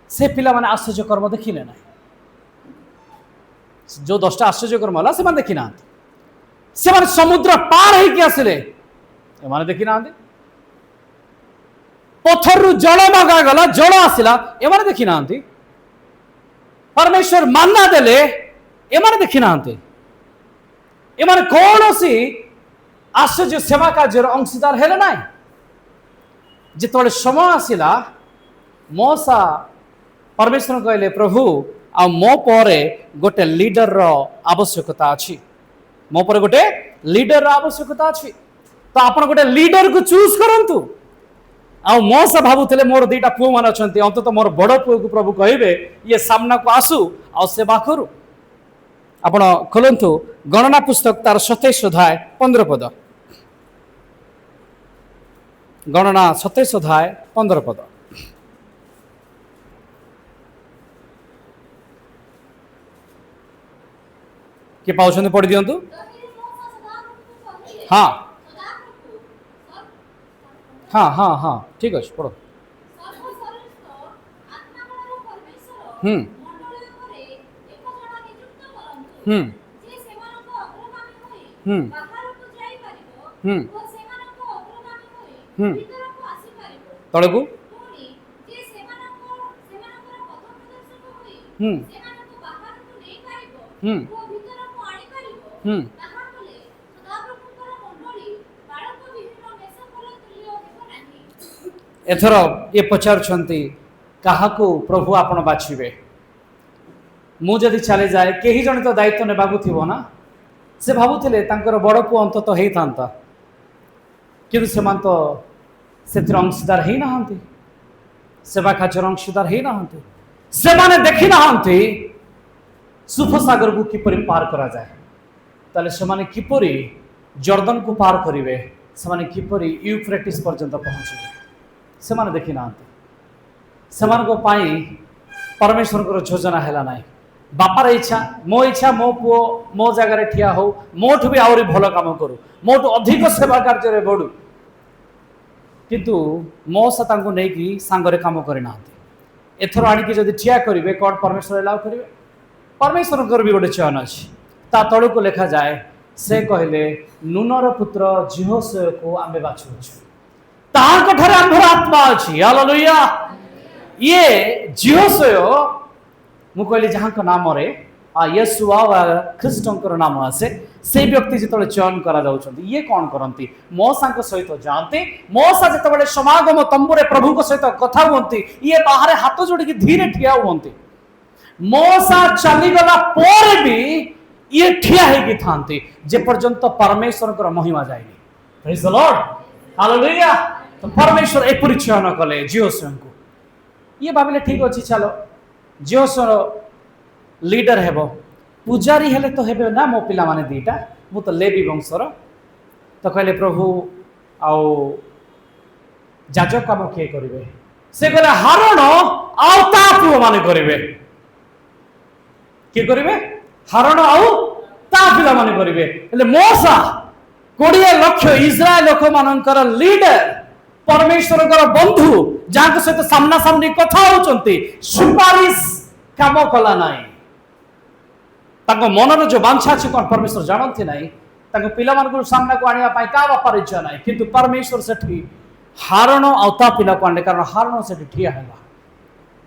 से पिला माने आश्चर्य कर्म देखिले नाही जो 10टा आश्चर्य कर्म होला से माने देखि ना से माने समुद्र पार हे की आसिले ए माने देखि ना पत्थर रु जल मागा गला जल आसिला ए माने देखि ना परमेश्वर मानना देले ए माने देखि ना ए माने कौन सी आश्चर्य सेवा कार्य अंशीदार हेले ना जिते समय आसिला मौसा परमेश्वर कहले प्रभु आ मो परे गोटे लीडर रो आवश्यकता अछि मो परे गोटे लीडर रो आवश्यकता अछि तो आपण गोटे लीडर को चूज करंतु आ मौसा भाबुतले मोर दुईटा पुओ मान अछंती अंतत मोर बड़ पुओ को प्रभु कहबे ये सामना को आसु आ सेवा करू आपण खोलंतु गणना पुस्तक तार 27 अध्याय 15 पद गणना 27 अध्याय 15 पद के पाउछन पढ़ी दियंतु हाँ हाँ हाँ हाँ ठीक अच्छे पढ़ो तले को एथर ये पचारुछंती काहाको प्रभु आपण बाछिबे मु जदि चले जाए केही जन तो दायित्व नेबाकू थिबो ना से भावुले बड़ पुओ अंतत होता कि से अंशीदार ही ना सेवा कार्य अंशीदार ही ना से माने देखी ना सुफसागर को किपर पार करा जाए ताले से माने किपरि जर्दन को पार करेंगे से माने किपरि यूफ्रेटिस पर्यंत पहुँचे से माने देखी ना से परमेश्वर को योजना है ना बापार इच्छा मो पुओ मो जगार ठिया हो मोठू भी आहरी भल कम करू मोठू अधिक सेवा कार्य बढ़ू किंतु मौसा नहीं सांगरे कम करना एथर आणिकी जदि ठिया करेंगे कौन परमेश्वर एलाउ करेंगे परमेश्वर भी गोटे चयन अच्छी ता तलू को लिखा जाए से कहले नूनर पुत्र जिहोशय को आमे बाछुछु आंभर आत्मा अच्छी हालेलुया ये जिहोशय मु कहली जहाँ नाम रे येशुआ ख्रीष्टर नाम आसे से व्यक्ति जो चयन करा ये कौन करती मौसा सहित जाती मौसा जो समागम तंबुरे प्रभु सहित कथा हुंती ये बाहर हाथ जोड़ी धीरे ठिया हुंती मौसा चलीगला पर भी ये ठिया था जे पर्यंत परमेश्वर महिमा जाएगी प्रेज द लॉर्ड हालेलुया तो परमेश्वर एपरी चयन कले जिहोशय को ये भाविले ठीक अच्छी चलो जिहोशय लीडर हेबो पूजारी हेले तो हेबे ना मो पिला माने दीटा मु तो लेवी वंशर तो कहले प्रभु आओ जाजक काम किए करेंगे से कहले हारण आउ ता पुओ माने करेंगे किए करेंगे हारण आउ ता पिला माने करेंगे हेले मौसा 20 लाख इस्राएल लोक मानकर लीडर परमेश्वर बंधु जहाँ सहित सामना सामनी कथा होचंती सुपारिश काम कला नाई मनर जो बांछा अच्छी कौन परमेश्वर जानती ना पिला सामना को आने क्या बापार इच्छा ना कि परमेश्वर से हारण आउता पिला को आने कारण हारण से ठिया है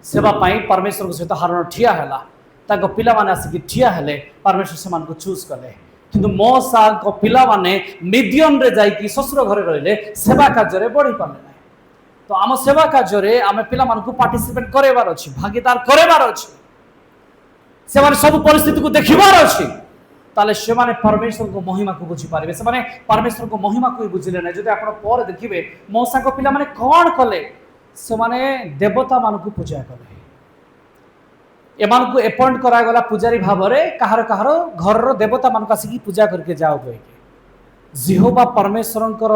सेवाई परमेश्वर सहित हारण ठिया है पिला माने आसिक ठिया हेले परमेश्वर से चूज कले किंतु मौसा पिला माने मिडियन रे जाई शशुर घरे रहिले सेवा कार्य बढ़ी पारे ना तो आम सेवा कार्य आम पिला पार्टिसिपेट करेबार अच्छी भागीदार करेबार अच्छी से सब परिस्थिति को देखिबार अच्छी ताले से माने परमेश्वर को महिमा को बुझी पारे से माने परमेश्वर को महिमा को बुझिले ना जदि आपण पर देखिबे मौसा को पिला माने कौन कले से माने देवता मान को पूजा कले एमान को अपॉइंट करा गला पुजारी भाव में कहार कहार घर रो देवता मान को आसिकी पूजा करके जाओ कहि जिहोवा परमेश्वरंकर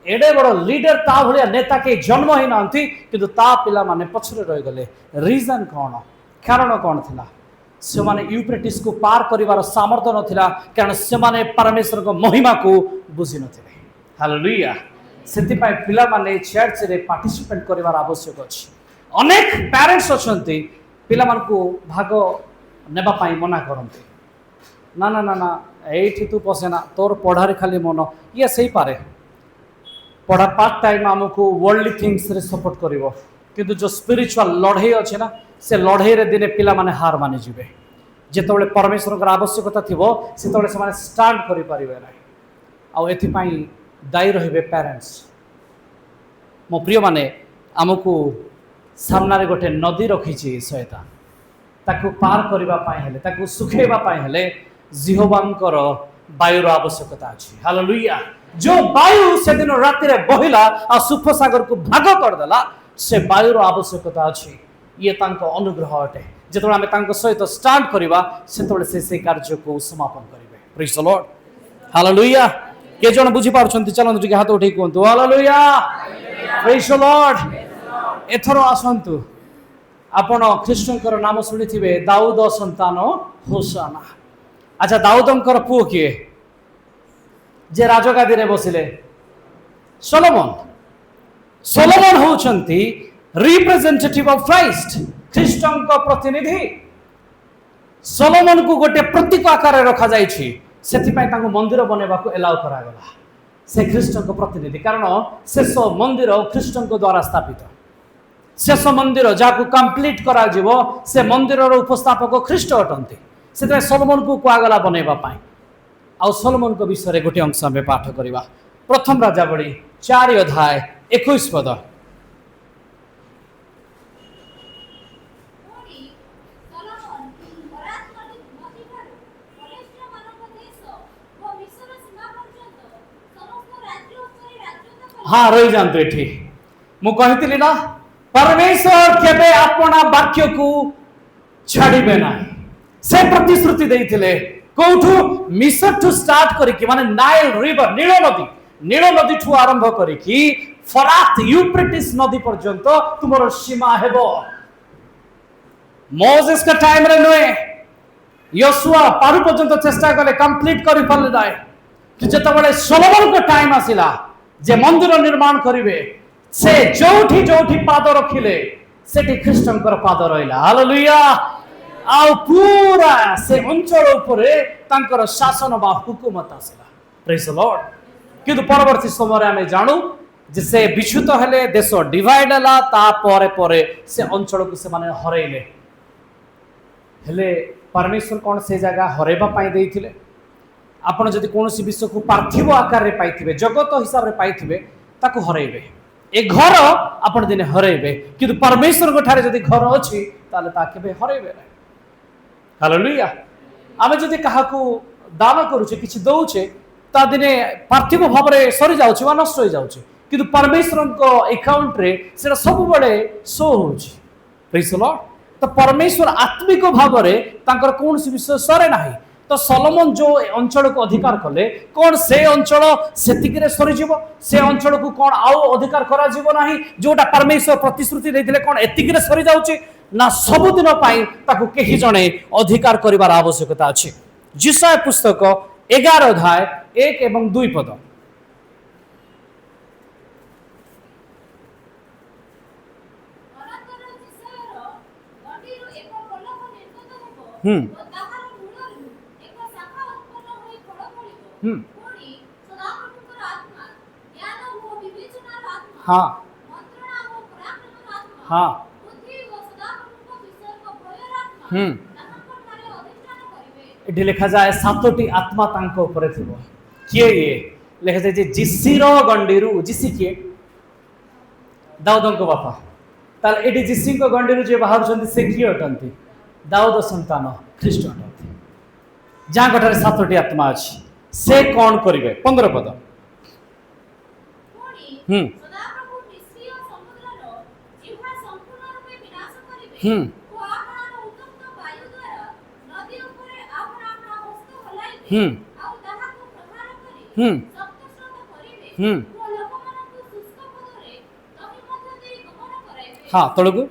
एडे बड़ लीडर ता भलिया नेता के जन्म ही नांती किंतु ता पिला माने पछरे रहि गले रीजन कौन कारण कौन थिला से माने यूफ्रेटिस को पार करिवार सामर्थ्य नथिला कारण से माने परमेश्वर को महिमा को बुझी नथिले हालेलुया सेति पाई पिला माने चर्च रे पार्टिसिपेट करिवार आवश्यक अछि अनेक पेरेंट्स अछंती पिला मान को भाग नेबा पाई मना करंती ना ना ना ना एठी तू पसेना तोर पढ़ारे खाली मन ये सही पारे पढ़ा पार्ट टाइम आमको वर्ल्डली थिंग्स रे सपोर्ट करिवो किंतु जो स्पिरिचुअल लड़ाई अच्छे ना से लड़ाई रे दिने पिला माने हार मानि जिवे जेतबेले परमेश्वर आवश्यकता थिबो सेतबेले से माने स्टार्ट करि परिबे ना आ एथि पई दायी रहिबे पेरेंट्स मो प्रिय माने आमको सामना रे गोटे नदी रखिछि सयता ताकू पार करबा पाई हेले ताकू सुखेबा पाई हेले जिहोवांकर वायुर आवश्यकता अछि हालेलुया जो वायु से दिन राति रे बहिला आ सुफ सागर को भाग कर देला से वायुर आवश्यकता अछि ये तांको अनुग्रह अटे जेतबे आमे तांको सहित स्टार्ट करबा सेतबे से कार्य को समापन करिवे प्रेज द लॉर्ड हालेलुया के जण बुझी पारछंती चलन टिके हाथ उठै कोंतु हालेलुया प्रेज द लॉर्ड एथरो आसंतु आपण कृष्णकर नाम सुनिथिबे दाऊद संतान होसाना अच्छा दाऊदंकर पुओ किए जे राजगादी रे बसिले सोलोमन सोलोमन होउछंती रिप्रेजेंटेटिव ऑफ क्राइस्ट ख्रीष्टन को प्रतिनिधि सोलोमन को गोटे प्रतीक आकार रखा जाइछि सेति पई तांको मंदिर बनेबा को एलाउ करा गला से ख्रीष्टन को प्रतिनिधि कारण शेष मंदिर ख्रीष्टन को द्वारा स्थापित शेष मंदिर जाको कंप्लीट करा जिवो से मंदिर रो उपस्थापक ख्रीष्ट अटंती से सोलोमन को कुआगला बनेबा पाई आ सोलोमन को विषय गोटे अंश में पाठ करवा प्रथम राजावली 4 अध्याय 21 पद हाँ रही जातु ये मु कही ना परमेश्वर केबे अपना वाक्य को छाड़िबे ना से प्रतिश्रुति देइथिले कोठु मिस्र टू स्टार्ट करिकि माने नाइल रिवर नील नदी ठू आरंभ करिकि फरात यूफ्रेटिस नदी पर्यंत तुमरो सीमा हेबो मोसेस का टाइम रे नुए योशुआ पारु पर्यंत चेष्टा कले कंप्लीट करि पाले दाय कि जतबेले सोलोमन को टाइम आसिला जे मंदिर निर्माण करिवे से जोठी जोठी पाद रखिले सेठी ख्रीष्टनकर पाद रहिला हालेलुया आ पूरा से अंचल उपरे तांकर शासन बा हुकुमत आसिला प्रेज द लॉर्ड किंतु परवर्ती समय आमे जानू जे से विच्युत हेले देश डिवाइड हला ता परे परे से अंचल को से माने हरैले हेले परमेश्वर कौन से जगह हरैबा पाई देइथिले आपण जदि कोनोसी विश्व को पार्थिव आकार रे पाइथिबे जगत हिसाब रे पाइथिबे ताको हरैबे ए घर आपण दिने हरैबे किंतु परमेश्वर को ठारे जदि घर अछि ताले ता केबे हरैबे नै हालेलुया आमे जदि काहाकू दान करूचे किछि दउचे ता दिने पार्थिव भाव रे सरी जाउची वा नष्ट होई जाउची किंतु परमेश्वर को अकाउंट रे सेटा सब बळे शो होची प्रेज द लॉर्ड तो परमेश्वर आत्मिक भाव रे तांकर कोनसी विषय सरे नाही तो सोलोमन जो अंचल को अधिकार कले कौन से अंचल सेतिक रे सरी जीवो से अंचल को कौन आउ अधिकार करा जीवो नाही जोटा परमेश्वर प्रतिश्रुति देथिले कौन एतिक रे सरी जाउची ना सब दिन पाई ताकू केही जणे अधिकार करिवार आवश्यकता अछि जिसाय पुस्तक 11 अध्याय 1 एवं 2 पद हाँ हाँ एटी लिखा जाए सातोटी आत्मा तांको ऊपर थिबो किए ये लिखा जाए जिसिर गंडीरू जिसी किए दाऊदंको बापा ताल एटी जिसिंको गंडीरू जे बाहर छथि से किए अटंती दाऊद संतान ख्रीष्ट अटंती जहाँ गठारे सातोटी आत्मा अछि से कौन करिवे 15 पद हाँ तळगु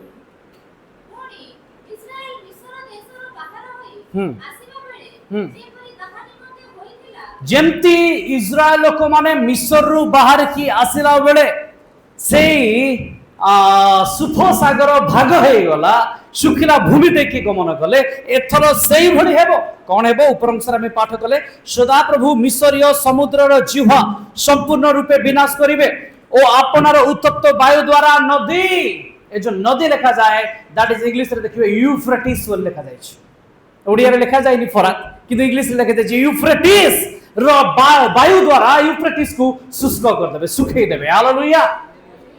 जेमती इस्राएल लोक माने मिस्र रु बाहर की आसिला बेले से सुफो सागर भाग हे गला सुखिला भूमि देखि गमन कले एथर सेही भली हेबो कोन हेबो उपरंसर में पाठ कले सदा प्रभु मिस्रीय समुद्रर जिह्वा संपूर्ण रूपे विनाश करिवे ओ आपनार उत्तप्त वायु द्वारा नदी ए जो नदी लिखा जाए दैट इज इंग्लिश रे देखिबे यूफ्रेटिस बोल लिखा जाय छै ओडिया रे लिखा जाय नि फरक किंतु इंग्लिश रे लिखा जाय छै यूफ्रेटिस रो वायु द्वारा यूफ्रेटिस को शुष्क कर देबे सुखै देबे हालेलुया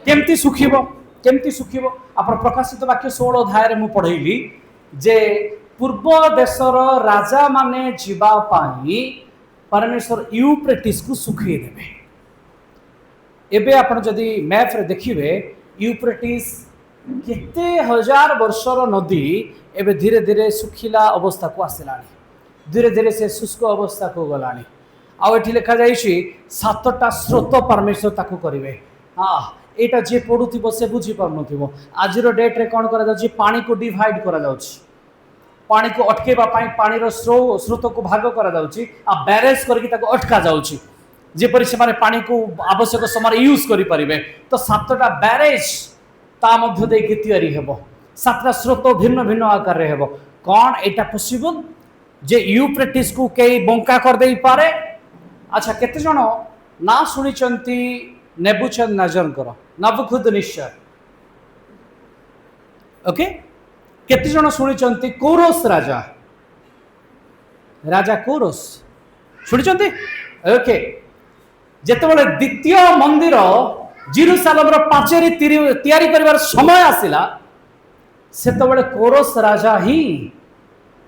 केमती सुखिबो आपण प्रकाशित वाक्य 16 अध्याय रे मु पढैली जे पूर्व देशर राजा माने जीवा पाई परमेश्वर यूफ्रेटिस को सुखै देबे एबे आपण जदी मैप रे देखिबे यूफ्रेटिस केते हजार वर्षर नदी एबे धीरे धीरे सुखिला अवस्था को आसिलानी धीरे धीरे से शुष्क अवस्था को गलानी आ एठी लिखा जाइछि सातटा स्रोत परमेश्वर ताकू करिवे हां एटा जे पडुथिबो से बुझी परनथिबो आजिरो डेट रे कोन करा जाउछि पानी को डिवाइड करा जाउछि पानी को अटकेबा पाई पानी रो स्रोत को भाग करा जाउछि आ बैरेज करके ताको अटका जाउछि जे परि से माने पानी को आवश्यक समय यूज करि परिबे तो सातटा बैरेज ता मध्य दे के तयारी हेबो सातटा स्रोत भिन्न भिन्न आकार रे हेबो कोन एटा पॉसिबल जे यूफ्रेटिस को केई बंका कर देई पारे अच्छा केते जण ना सुनि चंती नेबुकदनेस्सर नबुकदनेस्सर ओके केते जण सुनि चंती कोरोस राजा राजा कोरोस सुनि चंती ओके जेतेबेले द्वितीय मंदिर जेरूसालेम रो पाचेरी तयारी करिवार समय आसिला सेतेबेले कोरोस राजा ही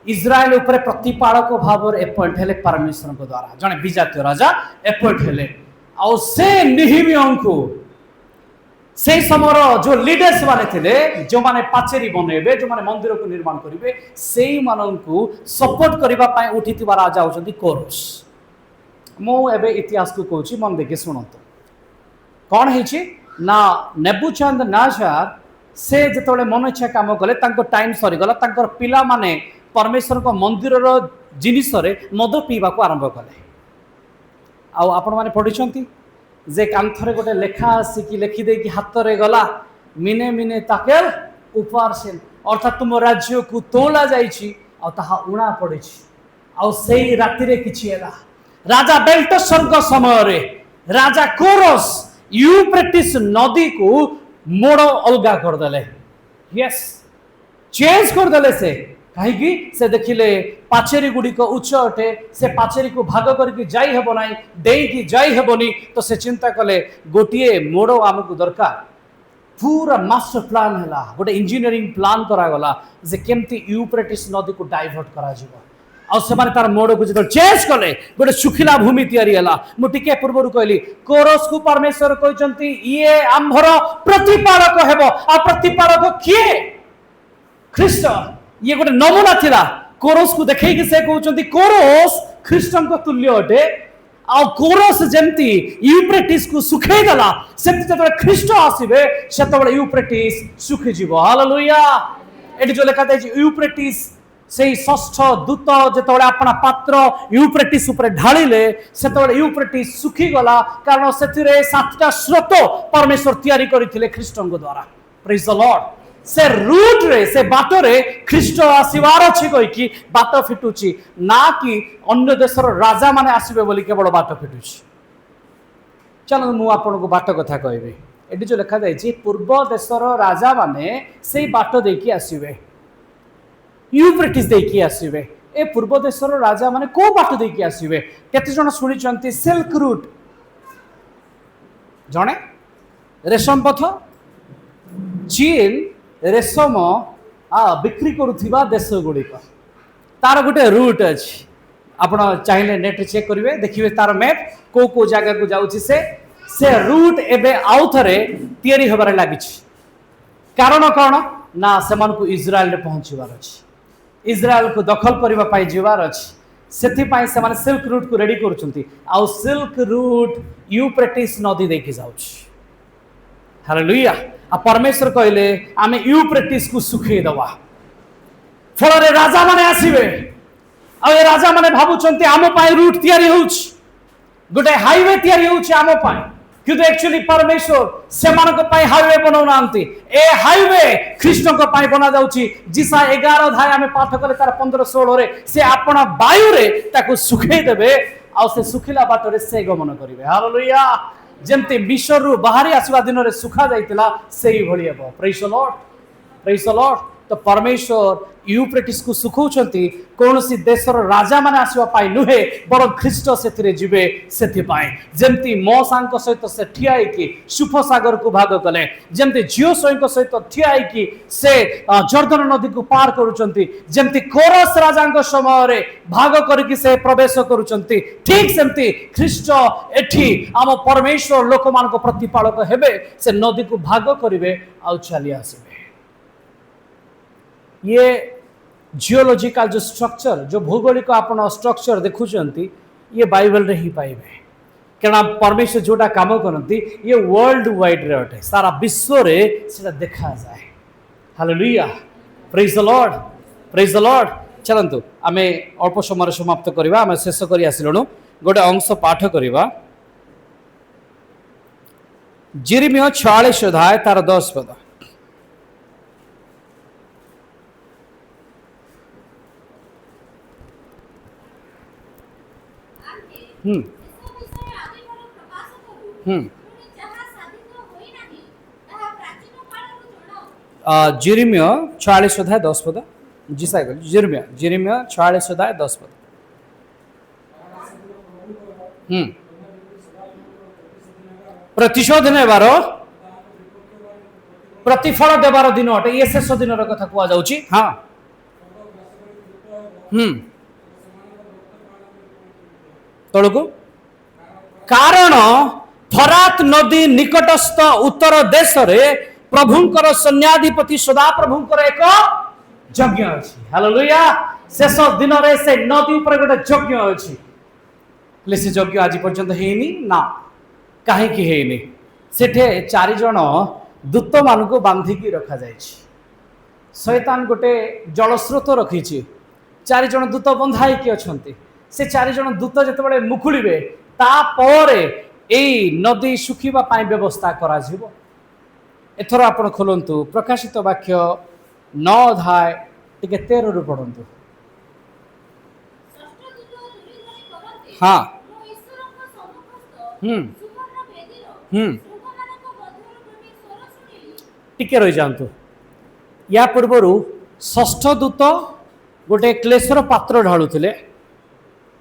इस्राएल ऊपर प्रतिपालक भाव एपॉइंट हेले परमेश्वर को द्वारा जने विजातीय राजा एपॉइंट हेले आ से नेहेमिया को से समय जो लीडर्स माने थिले जो माने पाचेरी बनेबे जो माने मंदिर को निर्माण करिवे सेई माननकु सपोर्ट करिबा पय उठितिबा राजा होचंती कोरस। मो एबे इतिहास को कहूची मन देखि सुनंत कौन है ना नेबुचादनेस्जार से जिते मन इच्छा कम कले टाइम सरीगला पिला माने परमेश्वर को मंदिर जिनिस मद पीवा को आरंभ कले। आपण मैंने पढ़ी जे कांथरे गोटे लेखा आसिकी लेखिदे कि हाथ रे गला मिने मिने ताकेल उपहार सेन अर्थात तुम राज्य को तोला जाइछि आ ताहा उणा पड़िछि आ सेई राति रे किछि हैला राजा बेल्टशर समय रे राजा कोरस यूफ्रेटिस नदी को मोड़ अलगा करदेले। यस चेंज करदेले से कहीं से देखिले पाचेरी गुड़िक उच्च अटे से पाचेरी को भाग करके जाई हेबो नाही देई जाई हेबोनी तो से चिंता कले गोटिए मोड़ आमको दरकार पूरा मास्टर प्लान हैला गोटे इंजीनियरिंग प्लान करा गला जे केमती यूफ्रेटिस नदी को डाइवर्ट करा जिवो आ से माने तार मोड़ को जब चेंज कले गोटे सुखिला भूमि तैयारी हैला। मु टिके पूर्व कहली कोरस को परमेश्वर कहचंती ये आंभर प्रतिपालक हेबो आ प्रतिपालक किए ख्रीष्ट ये गोटे नमूना थिला कोरस को देखै कि से कहचंती कोरस ख्रीष्टन को तुल्य अटे आ कोरस जेमती यूफ्रेटिस को सुखै दला सेमती जब ख्रीष्ट आसीबे सेतबे यूफ्रेटिस सुखि जीवो। हालेलुया। एटी जो लेखा दै यूफ्रेटिस से षष्ठ दूत जिते अपना पात्र यूफ्रेटिस ऊपर ढालिले से यूफ्रेटिस सुखी गला कारण से सातटा स्रोत परमेश्वर तैयारी करथिले ख्रीष्टन द्वारा। Praise the Lord. से रूट रे से बाट रे ख्रीष्ट आसीबार अछि कहि कि बाट फिटुची ना कि अन्य देशर राजा माने आसीबे बोली केवल बाट फिटुची। चलो मु आपन को बाट कथा कहबे एटी जो लिखा जायछि पूर्व देशर राजा माने सेई बाट देकी आसीबे यूफ्रेटिस देकी आसीबे। ए पूर्व देशर राजा माने को बाट देकी आसीबे केते जण सुनि चंती सिल्क रूट जणे रेशम पथ चीन रेशम बिक्री करुथिबा देश गुड़िक तार गोटे रूट अछि आपण चाहिए नेट चेक करिवे देखिवे तार मैप को जगह को जाउछि से रूट एबे आउ थरे तयारी होबारे लागिछि कारण कोन ना सेमान को इजराइल रे पहुंचीबार अछि इजराइल को दखल करबा पाई जीवार अछि सेथि पाई से माने सिल्क रूट को रेडी करूछंती आ सिल्क रूट यूफ्रेटिस नदी देखि जाउछि। हालेलुया। आ परमेश्वर कहले आमे यूफ्रेटिस को सुखै दवा फल रे राजा माने आसीबे आ ए राजा माने भाबुछंती आम पाई रूट तयारी होउछि गोटे हाईवे तयारी होउछि आम पाई किंतु एक्चुअली परमेश्वर से हाईवे बनाऊ नांती ए हाईवे ख्रीष्ट बना जाउची जिसा 11 अध्याय आमे पाठ कले तार 15-16 रे से आपण वायु रे ताको सुखै देबे आ से सुखिला बाट रे से गमन करिवे। हालेलुया। जेमते मिस्र रु बाहरी आसीबा दिन रे सुखा जाइतिला सेही भली हेबो। Praise the Lord. Praise the Lord. तो परमेश्वर यूफ्रेटिस को सुखौछंती कोनोसी देशर राजा माने आसीबा पाई नुहे बर ख्रीष्ट सेथिरे जिवे सेथि पाई जेमती मोसांक सहित से ठियाई कि सुफ सागर को भाग कले जेमती जियो सहित सहित ठियाई कि से जर्दन नदी को पार करूछंती जेमती कोरस राजांक समय रे भाग करके से प्रवेश करूछंती ठीक सेमती ख्रीष्ट एठी आम परमेश्वर लोक मान को प्रतिपालक हेबे से नदी को भाग करिवे आ चली आसीबे। ये जियोलॉजिकल जो स्ट्रक्चर जो भौगोलिक आपण स्ट्रक्चर देखुचंती ये बाइबल रे ही पाइबे कारण परमेश्वर जोटा काम करती ये वर्ल्ड वाइड रे अटे सारा विश्व रे सेटा देखा जाए। Hallelujah. Praise the Lord. Praise the Lord. चलंतु आमे अल्प समय समाप्त करबा आमे शेष करी आसिलनु गोटे अंश पाठ करबा यिर्मयाह 46 अध्याय तार 10 पद। यिर्मयाह 46 अध्याय 10 पद जी साइकल यिर्मयाह 46 अध्याय 10 पद। प्रतिशोध नेबार प्रतिफल देवार दिन अटे ये शेष दिन कथा कुआ जाउची। हाँ तळको कारण फरात नदी निकटस्थ उत्तर देश रे प्रभुंकर सैन्याधिपति सदा प्रभुंकर एक यज्ञ अछि। हालेलुया। शेष दिन रे से नदी ऊपर गोटे यज्ञ अछि। से यज्ञ आज पर्यंत हेनी ना कहीं हेनी। सेठे 4 जन दूत मान को बांधिकी रखा जायछि। शैतान गोटे जलस्रोत रखी 4 जन दूत बंधाई कि अछंती। से 4 जन दूत जतबे मुकुलिबे तापरे एई नदी सुखिबा पाई व्यवस्था करा जिवो। एथर आपण खोलंतु प्रकाशित वाक्य 9 अध्याय टिके 13 रु पढंतु। हाँ टिके रही जातु। या पूर्वर 6ठ दूत गोटे क्लेशर पात्र ढालुले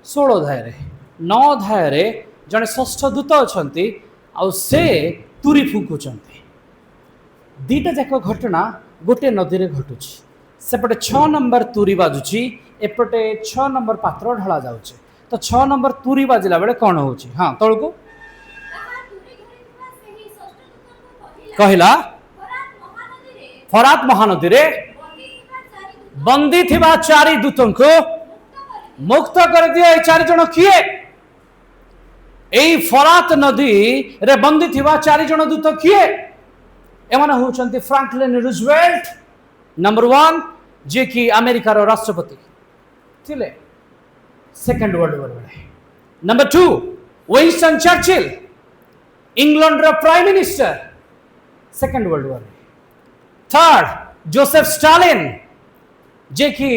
16 अध्याय 9 अध्याय जड़े 6ठ दूत अच्छा से तुरी फुंकुंट। 2टा जाक घटना गोटे नदी में घटुची। सेपटे 6 नंबर तुरी बाजुची, एपटे 6 नंबर पात्र ढला जाउचे। तो 6 नंबर तुरी बाजिला बेले कौन होची? हाँ तलको कहला फरात महानदी रे बंदी थिबा 4 दूतों को मुक्त कर दिया। 4 जन किए? एई फरात नदी रे बंदी थिबा 4 जन दूत किए? एमाने होचंती फ्रैंकलिन रूजवेल्ट नंबर 1 जे कि अमेरिका रो राष्ट्रपति थिले सेकंड वर्ल्ड वॉर बेले। नंबर 2 विंस्टन चर्चिल इंग्लैंड रो prime minister second world war. Third Joseph Stalin जे कि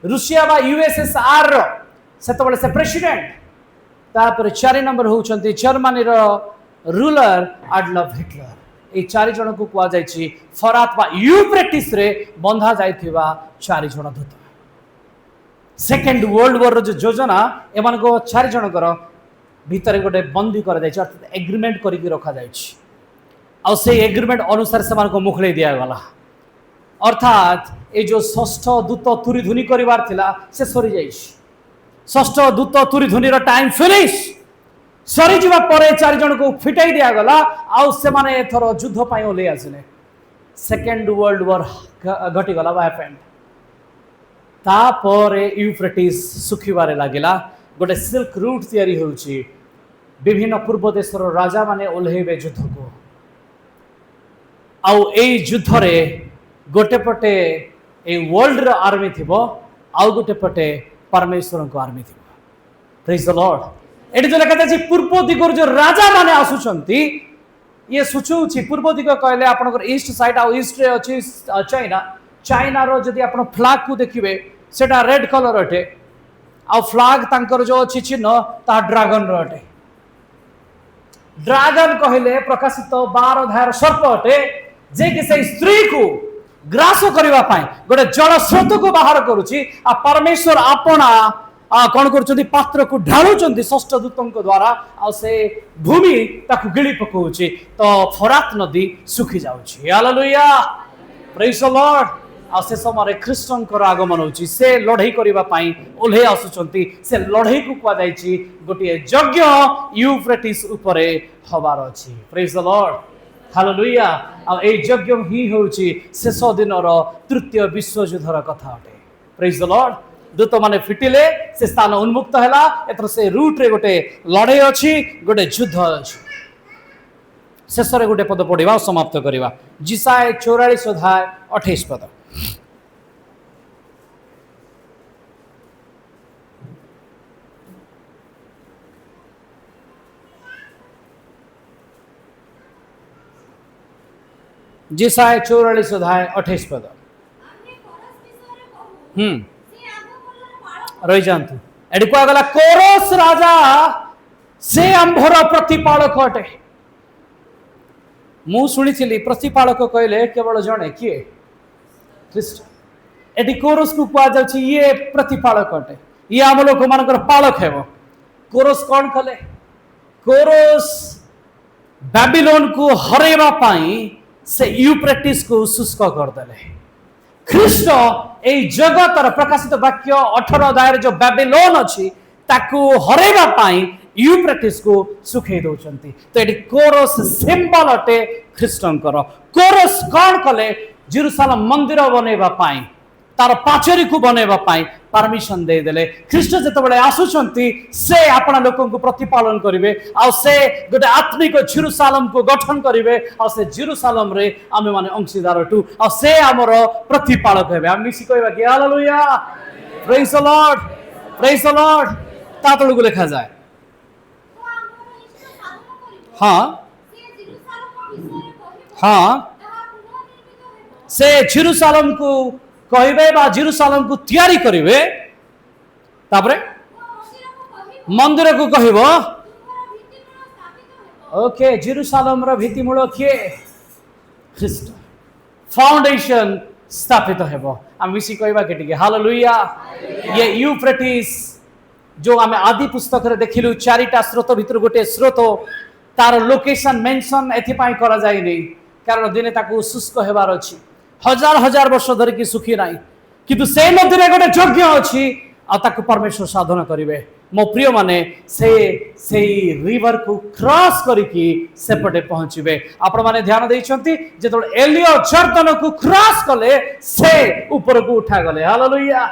रूसिया बा यूएसएसआर रो सेतबले से प्रेसिडेंट। तापर 4 नंबर होचंती जर्मनी रो रूलर एडल्फ हिटलर। ए 4 जन को कुआ जायछि फरात बा यूफ्रेटिस रे बंधा जायथिबा 4 जन दूत। सेकेंड वर्ल्ड वॉर जो योजना एमान को 4 जन कर भीतर गोटे बंदी कर जायछि, अर्थात एग्रीमेंट करिकि रखा जायछि। आ से एग्रीमेंट अनुसार से मान को मुखले दिया गला। अर्थात ए जो 6ठ दूत तुरी धुनी करिवार थिला से सरी जायछि। 6ठ दूत तुरी धुनी रो टाइम फिनिश सरी जीवा परे 4 जन को फिटाई दिया गला। आ से माने एथर युद्ध पाई ओले आसिले। सेकेंड वर्ल्ड वॉर घटी गला बा हैपेंड। तापरे यूफ्रेटिस सुखिबारे लागिला। गोटे सिल्क रूट तैयारी होउची। विभिन्न पूर्व देशर राजा माने ओल्हेबे युद्ध को। आउ ए युद्ध रे गोटे पटे ए वर्ल्ड रो आर्मी थिबो, आउ गोटे पटे परमेश्वर को आर्मी थिबो। Praise the Lord. एटी जो लिखा जाछि पूर्व दिगोर जो राजा माने आसुचंती ये सूचौछि। पूर्व दिग कहले आपनकर ईस्ट साइड आ ईस्ट रे अछि चाइना। चाइना रो जदि आपण फ्लैग को देखिबे सेटा रेड कलर अटे। आ फ्लैग तांकर जो अछि चिन्ह ता ड्रैगन रो अटे। ड्रैगन कहले प्रकाशित 12 अध्याय सर्प अटे जे कि से स्त्री को ग्रास करबा पाई गोटे जल स्रोत को बाहर करूची। आ परमेश्वर आपना कौन कर पात्र को ढालुचंती 6ठ दूतों द्वारा। आ से भूमि ताकू गिली पकाउची तो फरात नदी सुखी जाउची। हालेलुया। Praise the Lord. आ से समय ख्रीष्टंकर आगमन होची। से लड़ाई करबा पाई ओल्हे आसुचंती। से लड़ाई को कुआ जायछि गोटे यज्ञ यूफ्रेटिस उपरे हबार अछि। Praise the Lord. हालेलुया। आ ए यज्ञ ही होची शेष दिन रो तृतीय विश्व युद्धर कथा अटे। Praise the Lord. दूत माने फिटिले से स्थान उन्मुक्त हैला। एतर से रूट रे गोटे लड़ाई अछि, गोटे युद्ध अछि। शेष रे गोटे पद पढ़िबा समाप्त करिबा। जिसाय 44 अध्याय 28 पद। जिसाय 44 अध्याय 28 पद। रही जातु। एडी कुआ गला कोरोस राजा से आंभर प्रतिपालक अटे। मु शुणी प्रतिपालक कहले केवल जणे किए ख्रीष्ट। एटी कोरोस को कुआ जाउछि ये प्रतिपालक अटे। ये आम लोक मानकर पालक हेबो। कोरोस कौन कले? कोरोस बेबीलोन को हरेबा पाई से यूफ्रेटिस को शुष्क कर देले। ख्रीष्ट ए जगतर प्रकाशित वाक्य 18 अध्याय जो बेबीलोन अछि ताकू हरेबा पाई यूफ्रेटिस को सुखई दौरान। तो ये कोरस सिंबल अटे ख्रीष्टर कोरस कौन कले जेरुसालेम मंदिर बनैबा पाई तार पाचेरी को बनैबा पाई परमिशन दे देले। ख्रीष्ट जेतेबेले आसुचंती से आपना लोकन को प्रतिपालन करिवे आ से गोटे आत्मिक जेरुसालेम को गठन करिवे आ से जेरुसालेम रे आमे माने अंशीदार टू आ से हमर प्रतिपालक हेबे। हम मिसी कहबा कि hallelujah praise the Lord praise the Lord. तातलुगु लेखा जाए हाँ हाँ से जेरुसालेम को कहबे बा जेरुसालेम को तैयारी करिवे तापरे मंदिर को कहबो ओके जेरुसालेम रा भित्तिमूल किए ख्रीष्ट फाउंडेशन स्थापित हेबो। हम मिसी कहबा के टिके हालेलुया। ये यूफ्रेटिस जो आम आदि पुस्तक रे देखिलु चारिटा स्रोत भितर गोटे स्रोत तार लोकेशन मेंशन एथिपाई करा जाय नै कारण दिने ताकू शुष्क हेबार अछि हजार हजार वर्ष धरिकी सुखी नाई किंतु से मध्य गोटे यज्ञ अच्छी आताकू परमेश्वर साधना करिवे। मो प्रिय माने से रिवर को क्रॉस करिकी सेपटे पहुंचीबे। आपण माने ध्यान देइछंती जेतोले एलियो जर्दन को क्रॉस कले से ऊपर को उठा गले हालेलुया।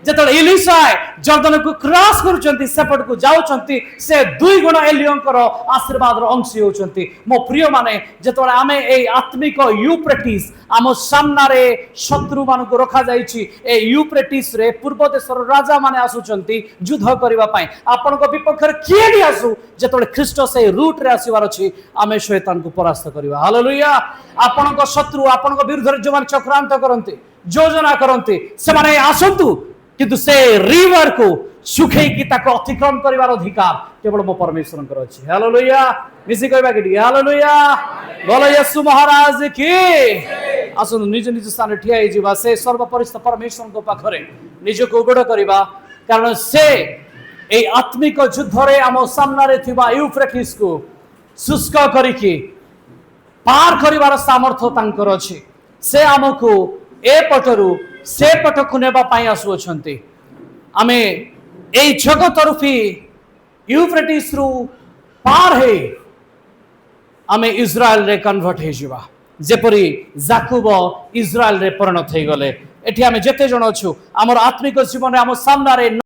जेतोले इलिशा जर्दन को क्रॉस करूचंती सेपट को जाउचंती से दुई गुण एलियोंकर आशीर्वाद रो अंशी होचंती। मो प्रिय माने जेतोले आमे ए आत्मिक यूफ्रेटिस आम सामना रे शत्रु मान को रखा जाइछि ए यूफ्रेटिस रे पूर्व देशर राजा माने आसुचंती युद्ध करबा पई आपन को विपक्ष रे किए भी आसु जेतोले ख्रीष्ट से रूट रे आसीबार अछि आमे शैतान को परास्त करबा हालेलुया। आपन को शत्रु आपन को विरुद्ध रे जो मान चक्रांत करंती योजना करंती से माने आसंतु किंतु से रिवर को सुखे की ताको अतिक्रम करिवार अधिकार केवल मो परमेश्वर अछि हालेलुया। मिसी कहबा कि हालेलुया बोलो येशू महाराज की। आसनु निज निज स्थान ठिया हे जिबा से सर्वपरिस्थ परमेश्वर को पाखरे निज को उगड़ करिबा कारण से ए आत्मिक युद्ध रे आम सामना रे थिबा यूफ्रेटिस को शुष्क करिकी पार करिवार सामर्थ्य तांकर अछि। से हमको ए पटरु से पटक नेबा पाई आसुअछंती आमे ए जगत रूपी यूफ्रेटिस रु पार हे आमे इज्राएल रे कन्वर्ट हे जिबा जेपरी जाकुब इज्राएल रे परिणत हे गले। एठी आमे जेते जण अछु हमर आत्मिक जीवन रे हम सामना रे